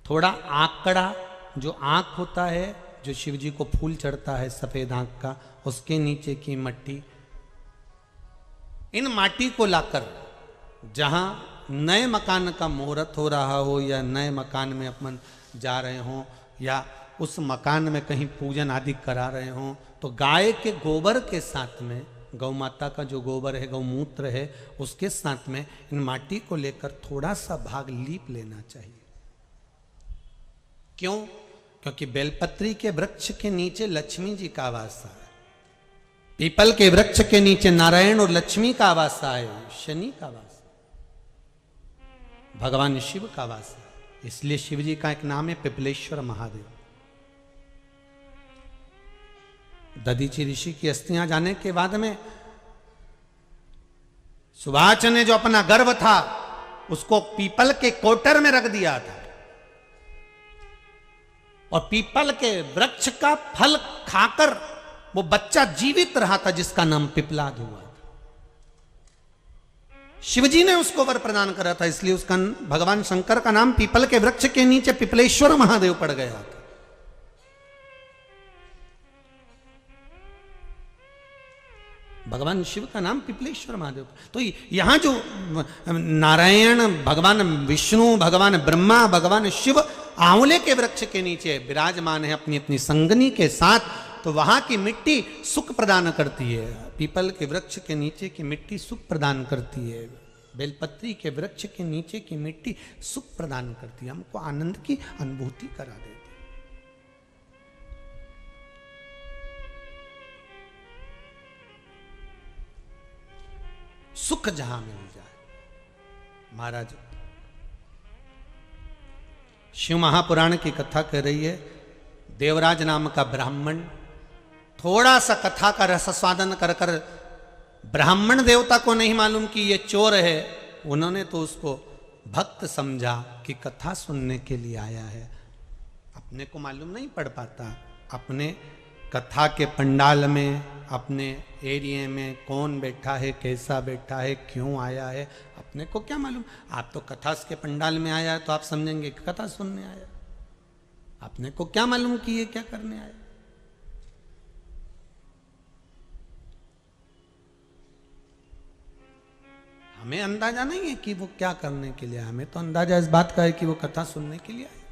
थोड़ा आंकड़ा जो आंख होता है जो शिवजी को फूल चढ़ता है सफेद आंख का, उसके नीचे की मट्टी, इन माटी को लाकर जहां नए मकान का मुहूर्त हो रहा हो या नए मकान में अपन जा रहे हों या उस मकान में कहीं पूजन आदि करा रहे हों, तो गाय के गोबर के साथ में, गौ माता का जो गोबर है, गौमूत्र है, उसके साथ में इन माटी को लेकर थोड़ा सा भाग लीप लेना चाहिए। क्यों? क्योंकि बेलपत्री के वृक्ष के नीचे लक्ष्मी जी का आवास है, पीपल के वृक्ष के नीचे नारायण और लक्ष्मी का आवास है, शनि का आवास, भगवान शिव का वास है। इसलिए शिव जी का एक नाम है पिपलेश्वर महादेव। दधीची ऋषि की अस्थियां जाने के बाद में सुभाष ने जो अपना गर्भ था उसको पीपल के कोटर में रख दिया था और पीपल के वृक्ष का फल खाकर वो बच्चा जीवित रहा था जिसका नाम पिपलाद हुआ था। शिवजी ने उसको वर प्रदान करा था, इसलिए उसका भगवान शंकर का नाम पीपल के वृक्ष के नीचे पिपलेश्वर महादेव पड़ गया था। भगवान शिव का नाम पिपलेश्वर महादेव। तो यहां जो नारायण, भगवान विष्णु, भगवान ब्रह्मा, भगवान शिव आंवले के वृक्ष के नीचे विराजमान है अपनी अपनी संगनी के साथ, तो वहां की मिट्टी सुख प्रदान करती है। पीपल के वृक्ष के नीचे की मिट्टी सुख प्रदान करती है, बेलपत्री के वृक्ष के नीचे की मिट्टी सुख प्रदान करती है, हमको आनंद की अनुभूति करा देती है। सुख जहां मिल जाए। महाराज शिव महापुराण की कथा कह रही है, देवराज नाम का ब्राह्मण थोड़ा सा कथा का रसास्वादन कर कर, ब्राह्मण देवता को नहीं मालूम कि ये चोर है, उन्होंने तो उसको भक्त समझा कि कथा सुनने के लिए आया है। अपने को मालूम नहीं पड़ पाता, अपने कथा के पंडाल में, अपने एरिया में कौन बैठा है, कैसा बैठा है, क्यों आया है, अपने को क्या मालूम। आप तो कथा के पंडाल में आया तो आप समझेंगे कि कथा सुनने आया, अपने को क्या मालूम कि ये क्या करने आया। हमें अंदाजा नहीं है कि वो क्या करने के लिए आया, हमें तो अंदाजा इस बात का है कि वो कथा सुनने के लिए आया,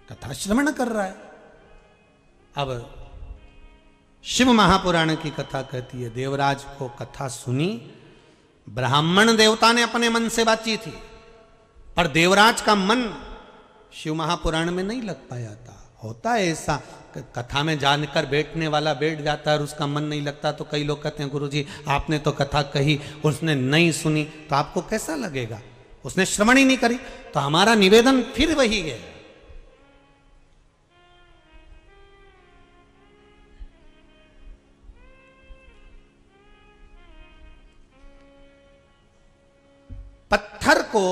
कथा श्रवण कर रहा है। अब शिव महापुराण की कथा कहती है, देवराज को कथा सुनी, ब्राह्मण देवता ने अपने मन से बातचीत थी, पर देवराज का मन शिव महापुराण में नहीं लग पाया था। होता है ऐसा, कथा में जानकर बैठने वाला बैठ जाता है और उसका मन नहीं लगता। तो कई लोग कहते हैं गुरुजी आपने तो कथा कही, उसने नहीं सुनी, तो आपको कैसा लगेगा, उसने श्रवण ही नहीं करी। तो हमारा निवेदन फिर वही है, पत्थर को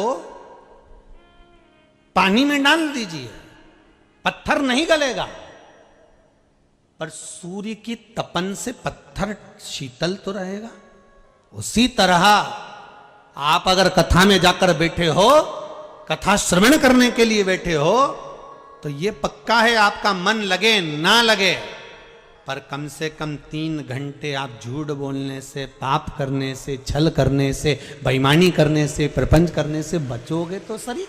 पानी में डाल दीजिए, पत्थर नहीं गलेगा, पर सूर्य की तपन से पत्थर शीतल तो रहेगा। उसी तरह आप अगर कथा में जाकर बैठे हो, कथा श्रवण करने के लिए बैठे हो, तो यह पक्का है आपका मन लगे ना लगे, पर कम से कम 3 घंटे आप झूठ बोलने से, पाप करने से, छल करने से, बेईमानी करने से, प्रपंच करने से बचोगे तो सही।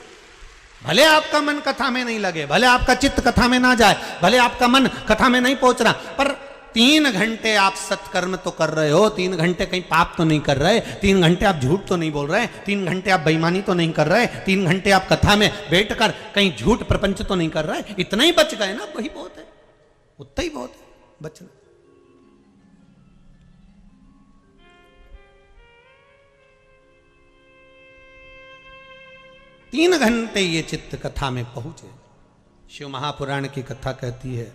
भले आपका मन कथा में नहीं लगे, भले आपका चित्त कथा में ना जाए, भले आपका मन कथा में नहीं पहुंच रहा, पर 3 घंटे आप सत्कर्म तो कर रहे हो, 3 घंटे कहीं पाप तो नहीं कर रहे, 3 घंटे आप झूठ तो नहीं बोल रहे, 3 घंटे आप बेईमानी तो नहीं कर रहे, 3 घंटे आप कथा में बैठकर कहीं झूठ प्रपंच तो नहीं कर रहे। इतना ही बच गए ना, वही बहुत है, उतना ही बहुत है बचना। 3 घंटे ये चित्त कथा में पहुंचे। शिव महापुराण की कथा कहती है,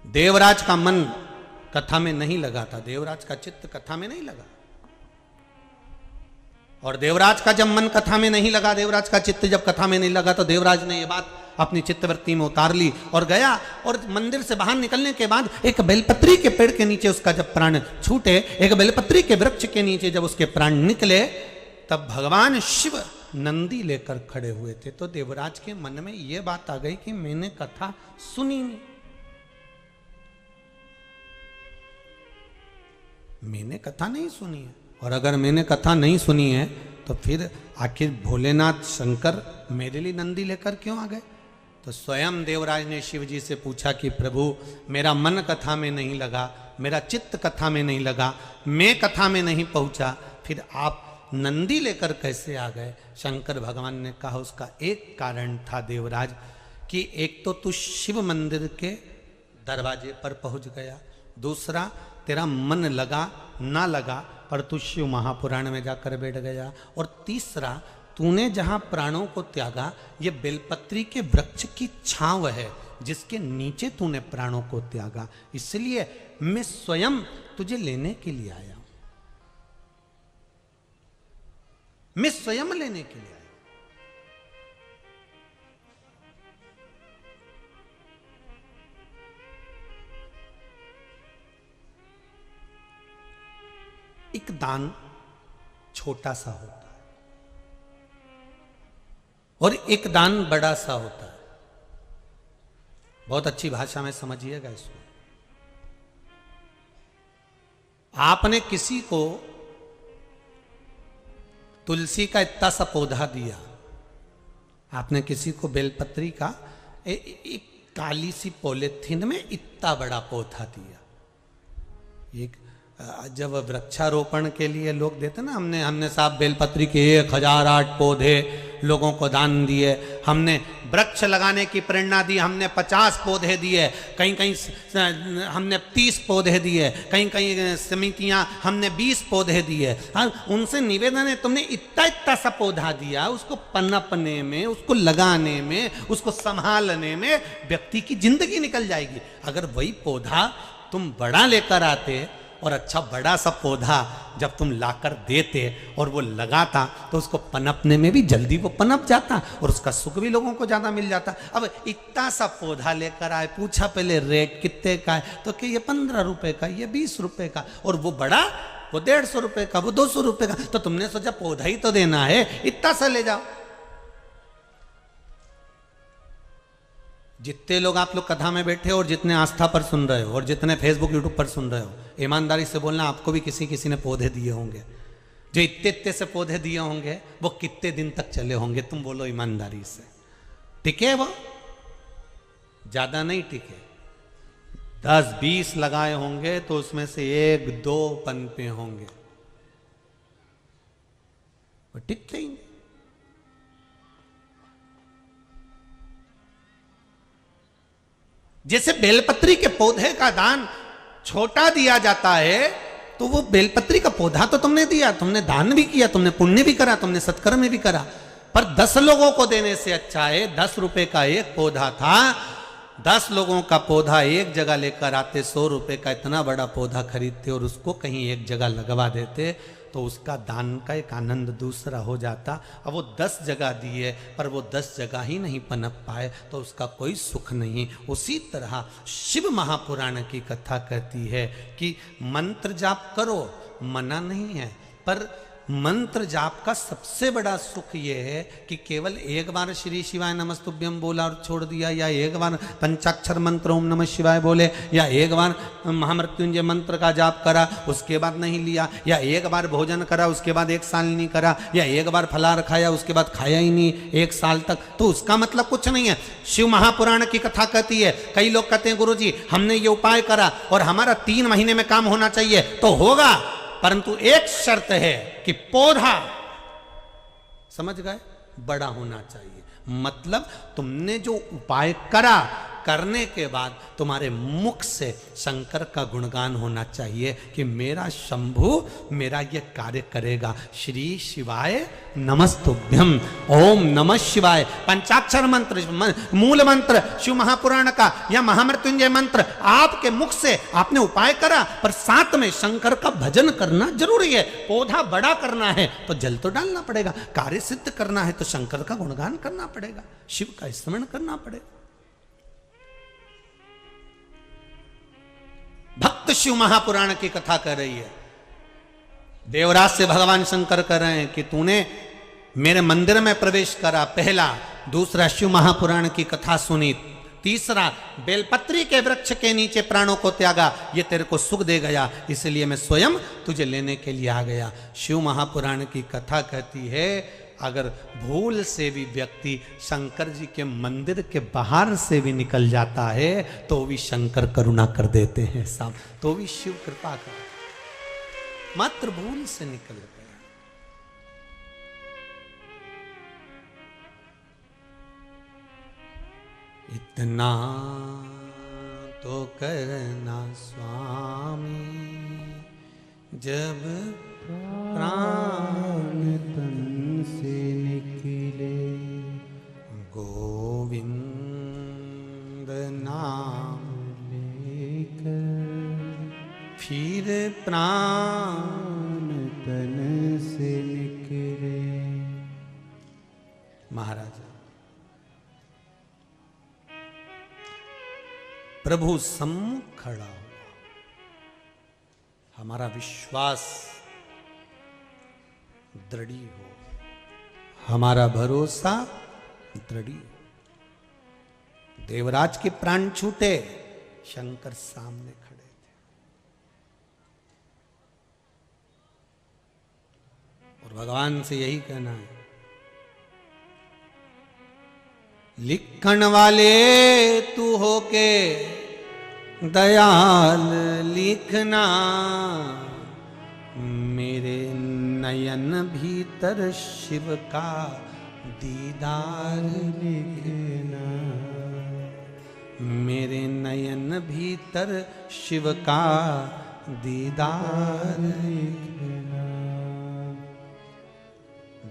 देवराज का मन कथा में नहीं लगा था, देवराज का चित्त कथा में नहीं लगा। और देवराज का जब मन कथा में नहीं लगा, देवराज का चित्त जब कथा में नहीं लगा, तो देवराज ने ये बात अपनी चित्तवृत्ति में उतार ली और गया। और मंदिर से बाहर निकलने के बाद एक बेलपत्री के पेड़ के नीचे उसका जब प्राण छूटे, एक बेलपत्री के वृक्ष के नीचे जब उसके प्राण निकले, तब भगवान शिव नंदी लेकर खड़े हुए थे। तो देवराज के मन में यह बात आ गई कि मैंने कथा सुनी नहीं, मैंने कथा नहीं सुनी है। और अगर मैंने कथा नहीं सुनी है तो फिर आखिर भोलेनाथ शंकर मेरे लिए नंदी लेकर क्यों आ गए। तो स्वयं देवराज ने शिव जी से पूछा कि प्रभु मेरा मन कथा में नहीं लगा, मेरा चित्त कथा में नहीं लगा, मैं कथा में नहीं पहुंचा, फिर आप नंदी लेकर कैसे आ गए। शंकर भगवान ने कहा उसका एक कारण था देवराज, कि एक तो तू शिव मंदिर के दरवाजे पर पहुंच गया, दूसरा तेरा मन लगा ना लगा पर तू शिव महापुराण में जाकर बैठ गया, और तीसरा तूने जहां प्राणों को त्यागा, ये बेलपत्री के वृक्ष की छांव है जिसके नीचे तूने प्राणों को त्यागा, इसलिए मैं स्वयं तुझे लेने के लिए आया हूं, मैं स्वयं लेने के लिए आया। एक दान छोटा सा होता है और एक दान बड़ा सा होता है। बहुत अच्छी भाषा में समझिएगा इसको। आपने किसी को तुलसी का इतना सा पौधा दिया, आपने किसी को बेलपत्री का एक काली सी पॉलिथीन में इतना बड़ा पौधा दिया। एक जब वृक्षारोपण के लिए लोग देते ना, हमने साहब बेलपत्री के 1008 पौधे लोगों को दान दिए, हमने वृक्ष लगाने की प्रेरणा दी, हमने 50 पौधे दिए, कहीं कहीं हमने 30 पौधे दिए, कहीं कहीं समितियां हमने 20 पौधे दिए। उनसे निवेदन है, तुमने इतना इतना सा पौधा दिया, उसको पनपने में, उसको लगाने में, उसको संभालने में व्यक्ति की जिंदगी निकल जाएगी। अगर वही पौधा तुम बड़ा लेकर आते और अच्छा बड़ा सा पौधा जब तुम लाकर देते और वो लगाता तो उसको पनपने में भी जल्दी वो पनप जाता और उसका सुख भी लोगों को ज्यादा मिल जाता। अब इतना सा पौधा लेकर आए, पूछा पहले रेट कितने का है, तो कि ये 15 रुपए का, ये 20 रुपए का, और वो बड़ा वो 150 रुपए का, वो 200 रुपए का। तो तुमने सोचा पौधा ही तो देना है, इतना सा ले जाओ। जितने लोग आप लोग कथा में बैठे हो और जितने आस्था पर सुन रहे हो और जितने फेसबुक यूट्यूब पर सुन रहे हो, ईमानदारी से बोलना, आपको भी किसी ने पौधे दिए होंगे। जो इतने से पौधे दिए होंगे वो कितने दिन तक चले होंगे, तुम बोलो ईमानदारी से। टिके वो? ज्यादा नहीं टिके। 10-20 लगाए होंगे तो उसमें से 1-2 पनपे होंगे, वो टिकते ही नहीं। जैसे बेलपत्री के पौधे का दान छोटा दिया जाता है, तो वो बेलपत्री का पौधा तो तुमने दिया, तुमने दान भी किया, तुमने पुण्य भी करा, तुमने सत्कर्म भी करा, पर 10 लोगों को देने से अच्छा है। 10 रुपए का एक पौधा था, 10 लोगों का पौधा एक जगह लेकर आते, 100 रुपए का इतना बड़ा पौधा खरीदते और उसको कहीं एक जगह लगवा देते, तो उसका दान का एक आनंद दूसरा हो जाता। अब वो 10 जगह दिए पर वो 10 जगह ही नहीं पनप पाए, तो उसका कोई सुख नहीं। उसी तरह शिव महापुराण की कथा कहती है कि मंत्र जाप करो, मना नहीं है, पर मंत्र जाप का सबसे बड़ा सुख ये है कि केवल एक बार श्री शिवाय नमस्तुभ्यम बोला और छोड़ दिया, या एक बार पंचाक्षर मंत्र ओम नमः शिवाय बोले, या एक बार महामृत्युंजय मंत्र का जाप करा उसके बाद नहीं लिया, या एक बार भोजन करा उसके बाद 1 साल नहीं करा, या एक बार फलाहार खाया उसके बाद खाया ही नहीं 1 साल तक, तो उसका मतलब कुछ नहीं है। शिव महापुराण की कथा कहती है, कई लोग कहते हैं गुरुजी हमने ये उपाय करा और हमारा 3 महीने में काम होना चाहिए, तो होगा, परंतु एक शर्त है कि पौधा, समझ गए, बड़ा होना चाहिए। मतलब तुमने जो उपाय करा, करने के बाद तुम्हारे मुख से शंकर का गुणगान होना चाहिए कि मेरा शंभु मेरा ये कार्य करेगा। श्री शिवाय नमस्तुभ्यम, ओम नमः शिवाय, पंचाक्षर मंत्र, मूल मंत्र शिव महापुराण का या महामृत्युंजय मंत्र आपके मुख से आपने उपाय करा, पर साथ में शंकर का भजन करना जरूरी है। पौधा बड़ा करना है तो जल तो डालना पड़ेगा, कार्य सिद्ध करना है तो शंकर का गुणगान करना पड़ेगा, शिव का स्मरण करना पड़ेगा। भक्त शिव महापुराण की कथा कर रही है। देवराज से भगवान शंकर कह रहे हैं कि तूने मेरे मंदिर में प्रवेश करा, पहला। दूसरा, शिव महापुराण की कथा सुनी। तीसरा, बेलपत्री के वृक्ष के नीचे प्राणों को त्यागा, ये तेरे को सुख दे गया, इसलिए मैं स्वयं तुझे लेने के लिए आ गया। शिव महापुराण की कथा कहती है अगर भूल से भी व्यक्ति शंकर जी के मंदिर के बाहर से भी निकल जाता है तो भी शंकर करुणा कर देते हैं साहब, तो भी शिव कृपा कर, मात्र भूल से निकल गया। इतना तो करना स्वामी जब प्राण तन से निकले, गोविंद नाम लेकर फिर प्राण तन से निकले। महाराज, प्रभु सम्मुख खड़ा हुआ, हमारा विश्वास दृढ़ी हो, हमारा भरोसा दृढ़ी हो। देवराज के प्राण छूटे, शंकर सामने खड़े थे और भगवान से यही कहना है, लिखण वाले तू होके दयाल लिखना, मेरे नयन भीतर शिव का दीदार लिखना, मेरे नयन भीतर शिव का दीदार लिखना,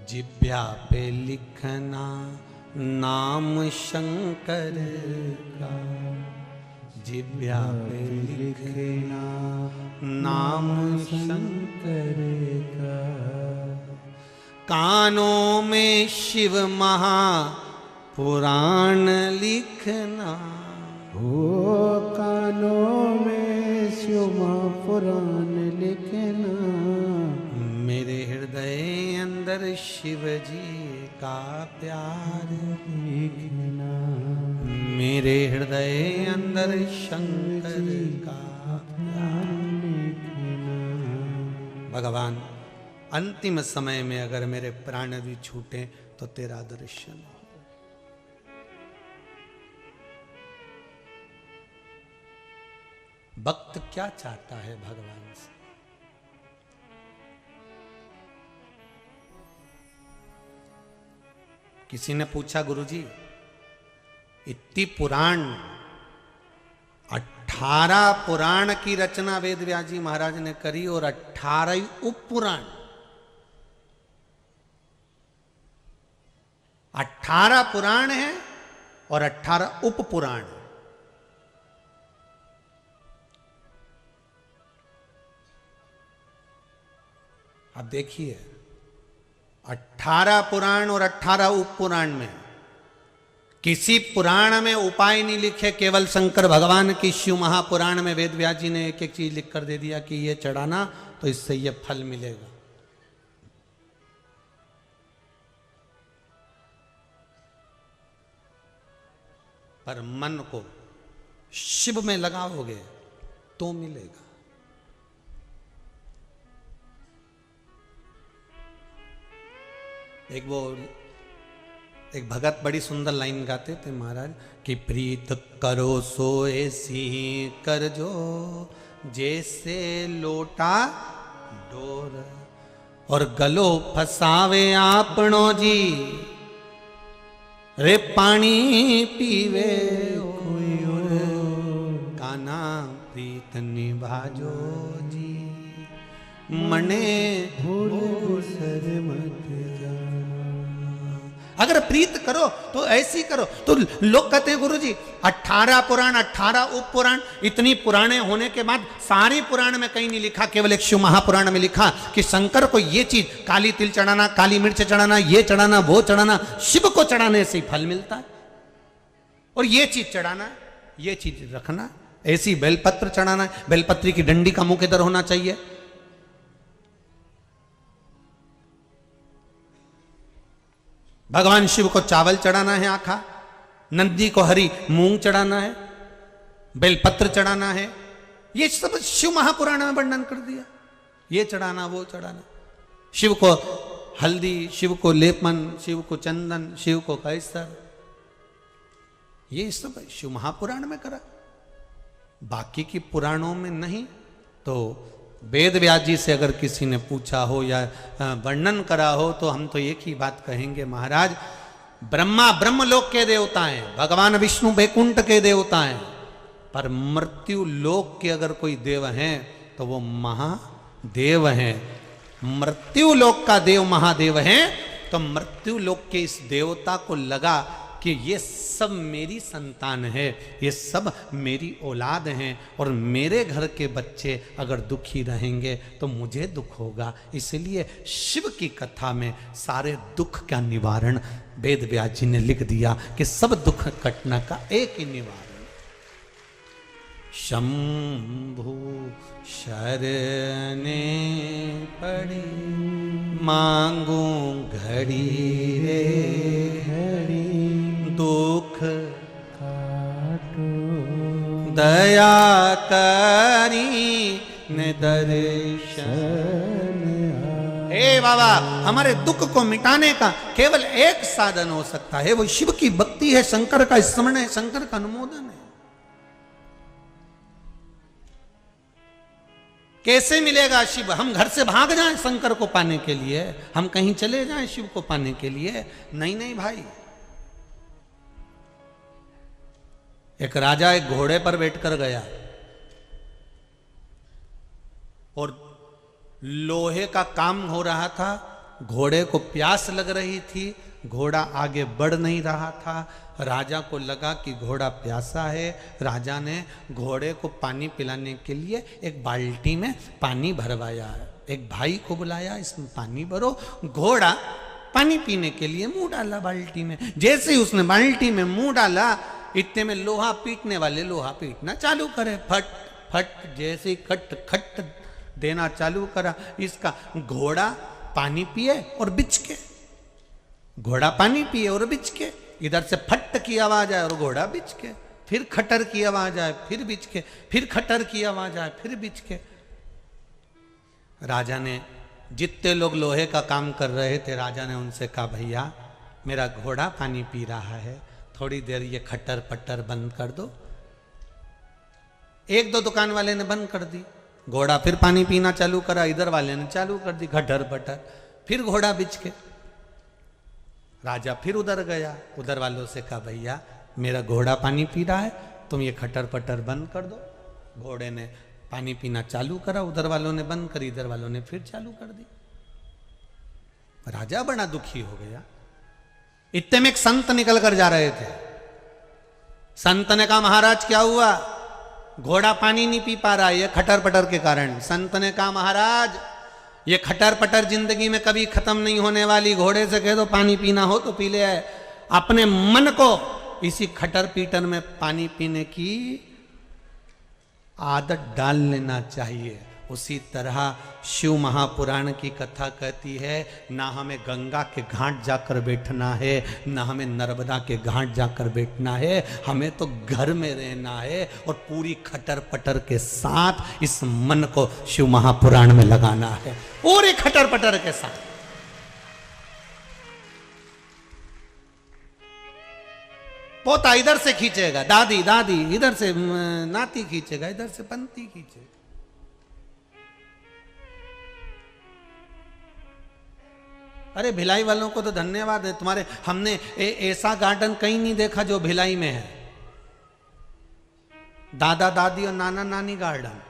जिभ्या पे लिखना नाम शंकर का, जिभ्या पे लिखना नाम शंकर का, कानों में शिव महा पुराण लिखना, हो कानों में शिव पुराण लिखना, मेरे हृदय अंदर शिव जी का प्यार लिखना, मेरे हृदय अंदर शंकर का प्यार लिखना। भगवान, अंतिम समय में अगर मेरे प्राण भी छूटे तो तेरा दर्शन हो। भक्त क्या चाहता है भगवान से? किसी ने पूछा, गुरुजी इतनी पुराण 18 पुराण की रचना वेद व्यास जी महाराज ने करी और 18 ही उपपुराण, 18 पुराण है और 18 उपपुराण। अब देखिए, 18 पुराण और 18 उपपुराण में किसी पुराण में उपाय नहीं लिखे, केवल शंकर भगवान की शिव महापुराण में वेद व्यास जी ने एक एक चीज लिख कर दे दिया कि ये चढ़ाना तो इससे ये फल मिलेगा। पर मन को शिव में लगाओगे तो मिलेगा। एक भगत बड़ी सुंदर लाइन गाते थे महाराज कि प्रीत करो सो ऐसी कर जो जैसे लोटा डोर, और गलो फसावे आपनो जी रे पानी पीवे कोई और, काना प्रीत निभाजो जी मने भूल सर मत जाना। अगर प्रीत करो तो ऐसी करो। तो लोग कहते हैं गुरुजी 18 पुराण 18 उपपुराण, इतनी पुराने होने के बाद सारे पुराण में कहीं नहीं लिखा, केवल एक शिव महापुराण में लिखा कि शंकर को ये चीज काली तिल चढ़ाना, काली मिर्च चढ़ाना, ये चढ़ाना, वो चढ़ाना, शिव को चढ़ाने से ही फल मिलता है। और ये चीज चढ़ाना, ये चीज रखना, ऐसी बेलपत्र चढ़ाना, बेलपत्री की डंडी का मुख इधर होना चाहिए। भगवान शिव को चावल चढ़ाना है आखा, नंदी को हरी मूंग चढ़ाना है, बेलपत्र चढ़ाना है। ये सब शिव महापुराण में वर्णन कर दिया। ये चढ़ाना, वो चढ़ाना, शिव को हल्दी, शिव को लेपन, शिव को चंदन, शिव को कैसर, ये सब शिव महापुराण में करा, बाकी की पुराणों में नहीं। तो वेद व्यास जी से अगर किसी ने पूछा हो या वर्णन करा हो तो हम तो एक ही बात कहेंगे, महाराज ब्रह्मा ब्रह्मलोक के देवता हैं, भगवान विष्णु वैकुंठ के देवता हैं, पर मृत्यु लोक के अगर कोई देव हैं तो वो महादेव हैं। मृत्यु लोक का देव महादेव हैं, तो मृत्यु लोक के इस देवता को लगा कि ये सब मेरी संतान है, ये सब मेरी औलाद हैं, और मेरे घर के बच्चे अगर दुखी रहेंगे तो मुझे दुख होगा। इसलिए शिव की कथा में सारे दुख का निवारण वेद व्यास जी ने लिख दिया कि सब दुख कटना का एक ही निवारण। शंभु शरणे पड़ी मांगू घड़ी रे हरि दुख काटो दया करी ने दर्शन। हे बाबा, हमारे दुख को मिटाने का केवल एक साधन हो सकता है, वो शिव की भक्ति है, शंकर का स्मरण है, शंकर का अनुमोदन है। कैसे मिलेगा शिव? हम घर से भाग जाएं शंकर को पाने के लिए, हम कहीं चले जाएं शिव को पाने के लिए? नहीं नहीं भाई। एक राजा एक घोड़े पर बैठकर गया और लोहे का काम हो रहा था, घोड़े को प्यास लग रही थी, घोड़ा आगे बढ़ नहीं रहा था। राजा को लगा कि घोड़ा प्यासा है, राजा ने घोड़े को पानी पिलाने के लिए एक बाल्टी में पानी भरवाया, एक भाई को बुलाया, इसमें पानी भरो। घोड़ा पानी पीने के लिए मुंह डाला बाल्टी में। जैसे ही उसने बाल्टी में मुंह डाला, इतने में लोहा पीटने वाले लोहा पीटना चालू करे, फट फट, जैसे खट खट देना चालू करा। इसका घोड़ा पानी पिए और बिचके, घोड़ा पानी पिए और बिचके, इधर से फट की आवाज आए और घोड़ा बिचके, फिर खटर की आवाज आए फिर बिचके, फिर खटर की आवाज आए फिर बिचके। राजा ने, जितने लोग लोहे का काम कर रहे थे, राजा ने उनसे कहा, भैया मेरा घोड़ा पानी पी रहा है, थोड़ी देर ये खटर पटर बंद कर दो। एक दो दुकान वाले ने बंद कर दी, घोड़ा फिर पानी पीना चालू करा, इधर वाले ने चालू कर दी खटर पटर, फिर घोड़ा बिचके। राजा फिर उधर गया, उधर वालों से कहा, भैया मेरा घोड़ा पानी पी रहा है, तुम ये खटर पटर बंद कर दो। घोड़े ने पानी पीना चालू करा, उधर वालों ने बंद करी, इधर वालों ने फिर चालू कर दी। राजा बड़ा दुखी हो गया। इतने में एक संत निकल कर जा रहे थे। संत ने कहा, महाराज क्या हुआ? घोड़ा पानी नहीं पी पा रहा है, ये खटर पटर के कारण। संत ने कहा, महाराज ये खटर पटर जिंदगी में कभी खत्म नहीं होने वाली, घोड़े से कह दो पानी पीना हो तो पी ले आए। अपने मन को इसी खटर पीटर में पानी पीने की आदत डाल लेना चाहिए। उसी तरह शिव महापुराण की कथा कहती है, ना हमें गंगा के घाट जाकर बैठना है, ना हमें नर्मदा के घाट जाकर बैठना है, हमें तो घर में रहना है और पूरी खटर पटर के साथ इस मन को शिव महापुराण में लगाना है, पूरे खटर पटर के साथ। पोता इधर से खींचेगा, दादी दादी इधर से नाती खींचेगा, इधर से पंती खींचेगा। अरे भिलाई वालों को तो धन्यवाद है, तुम्हारे हमने ऐसा गार्डन कहीं नहीं देखा जो भिलाई में है। दादा दादी और नाना नानी गार्डन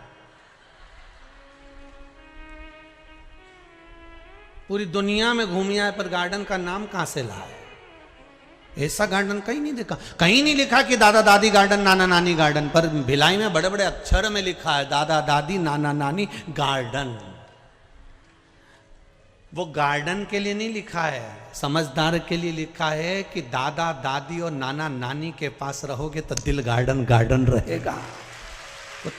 पूरी दुनिया में घूमी आए, पर गार्डन का नाम कहां से लाए? ऐसा गार्डन कहीं नहीं देखा। कहीं नहीं लिखा कि दादा दादी गार्डन, नाना नानी गार्डन, पर भिलाई में बड़े बड़े अक्षर में लिखा है दादा दादी नाना नानी गार्डन। वो गार्डन के लिए नहीं लिखा है, समझदार के लिए लिखा है कि दादा दादी और नाना नानी के पास रहोगे तो दिल गार्डन गार्डन रहेगा। तो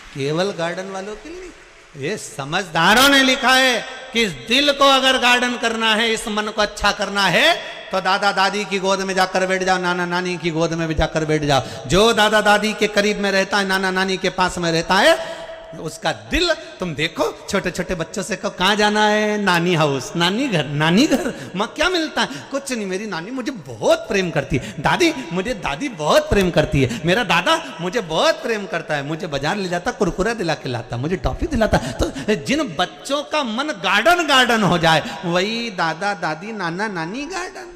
केवल गार्डन वालों के लिए, ये समझदारों ने लिखा है कि इस दिल को अगर गार्डन करना है, इस मन को अच्छा करना है, तो दादा दादी की गोद में जाकर बैठ जाओ, नाना नानी की गोद में भी जाकर बैठ जाओ। जो दादा दादी के करीब में रहता है, नाना नानी के पास में रहता है, उसका दिल तुम देखो। छोटे छोटे बच्चों से कहो कहाँ जाना है? नानी हाउस, नानी घर, नानी घर। माँ क्या मिलता है? कुछ नहीं, मेरी नानी मुझे बहुत प्रेम करती है, दादी मुझे दादी बहुत प्रेम करती है, मेरा दादा मुझे बहुत प्रेम करता है, मुझे बाजार ले जाता, कुरकुरा दिला के लाता, मुझे टॉफी दिलाता। तो जिन बच्चों का मन गार्डन गार्डन हो जाए, वही दादा दादी नाना नानी गार्डन।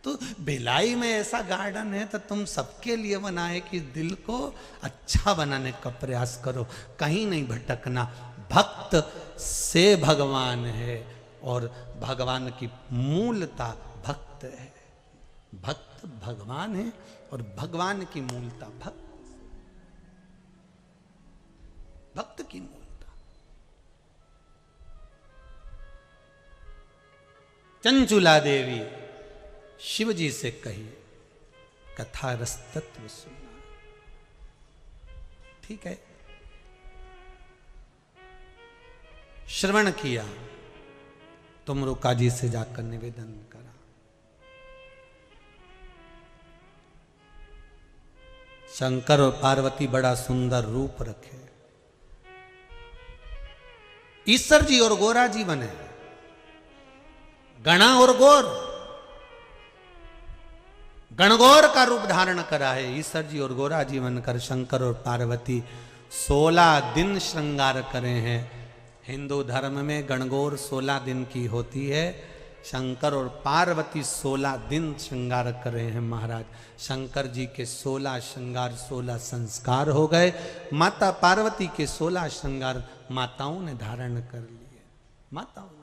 तो भिलाई में ऐसा गार्डन है तो तुम सबके लिए बनाए कि दिल को अच्छा बनाने का प्रयास करो, कहीं नहीं भटकना। भक्त से भगवान है और भगवान की मूलता भक्त है। भक्त भगवान है और भगवान की मूलता भक्त, भक्त की मूलता। चंचुला देवी शिव जी से कही, कथा रस तत्व सुनना। ठीक है, श्रवण किया, तुम रुका जी से जाकर निवेदन करा। शंकर और पार्वती बड़ा सुंदर रूप रखे, ईश्वर जी और गोरा जी बने, गणा और गोर, गणगौर का रूप धारण करा है। ईश्वर जी और गोरा जी बनकर शंकर और पार्वती 16 दिन श्रृंगार करे हैं। हिंदू धर्म में गणगौर 16 दिन की होती है, शंकर और पार्वती 16 दिन श्रृंगार कर रहे हैं महाराज। शंकर जी के 16 श्रृंगार 16 संस्कार हो गए, माता पार्वती के 16 श्रृंगार माताओं ने धारण कर लिए। माताओं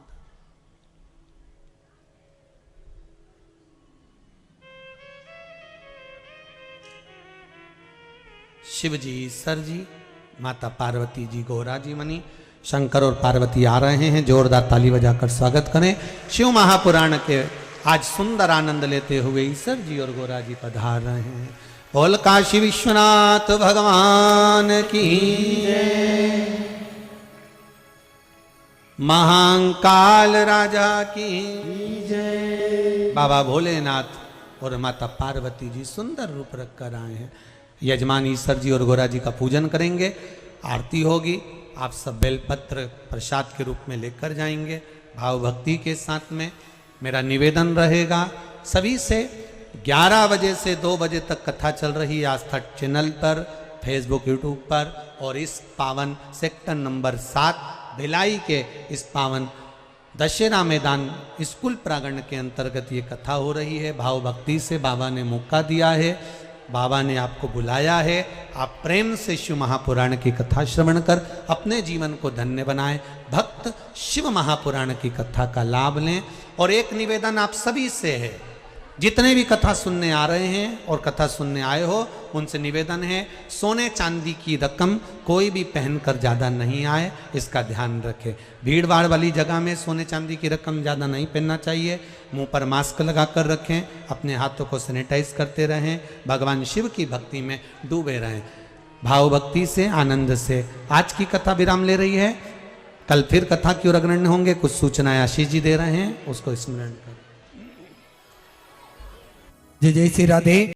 शिव जी, ईश्वर जी, माता पार्वती जी, गोरा जी मनी, शंकर और पार्वती आ रहे हैं। जोरदार ताली बजाकर स्वागत करें। शिव महापुराण के आज सुंदर आनंद लेते हुए ईश्वर जी और गोरा जी पधार रहे हैं। बोल काशी विश्वनाथ भगवान की जय, महाकाल राजा की जय। बाबा भोलेनाथ और माता पार्वती जी सुंदर रूप रख कर आए हैं। यजमान ईश्वर जी और गोरा जी का पूजन करेंगे, आरती होगी, आप सब बेलपत्र प्रसाद के रूप में लेकर जाएंगे। भाव भक्ति के साथ में मेरा निवेदन रहेगा सभी से, 11 बजे से 2 बजे तक कथा चल रही है आस्था चैनल पर, फेसबुक, यूट्यूब पर, और इस पावन सेक्टर नंबर 7 भिलाई के इस पावन दशहरा मैदान स्कूल प्रांगण के अंतर्गत ये कथा हो रही है। भाव भक्ति से बाबा ने मौका दिया है, बाबा ने आपको बुलाया है, आप प्रेम से शिव महापुराण की कथा श्रवण कर अपने जीवन को धन्य बनाएं। भक्त शिव महापुराण की कथा का लाभ लें। और एक निवेदन आप सभी से है, जितने भी कथा सुनने आ रहे हैं और कथा सुनने आए हो, उनसे निवेदन है सोने चांदी की रकम कोई भी पहनकर ज़्यादा नहीं आए, इसका ध्यान रखें। भीड़ भाड़ वाली जगह में सोने चांदी की रकम ज़्यादा नहीं पहनना चाहिए। मुंह पर मास्क लगाकर रखें, अपने हाथों को सैनिटाइज करते रहें, भगवान शिव की भक्ति में डूबे रहें। भाव भक्ति से, आनंद से आज की कथा विराम ले रही है। कल फिर कथा की ओर अग्रणी होंगे। कुछ सूचनाएं आशीष जी दे रहे हैं, उसको स्मरण करें। जय जय श्री राधे।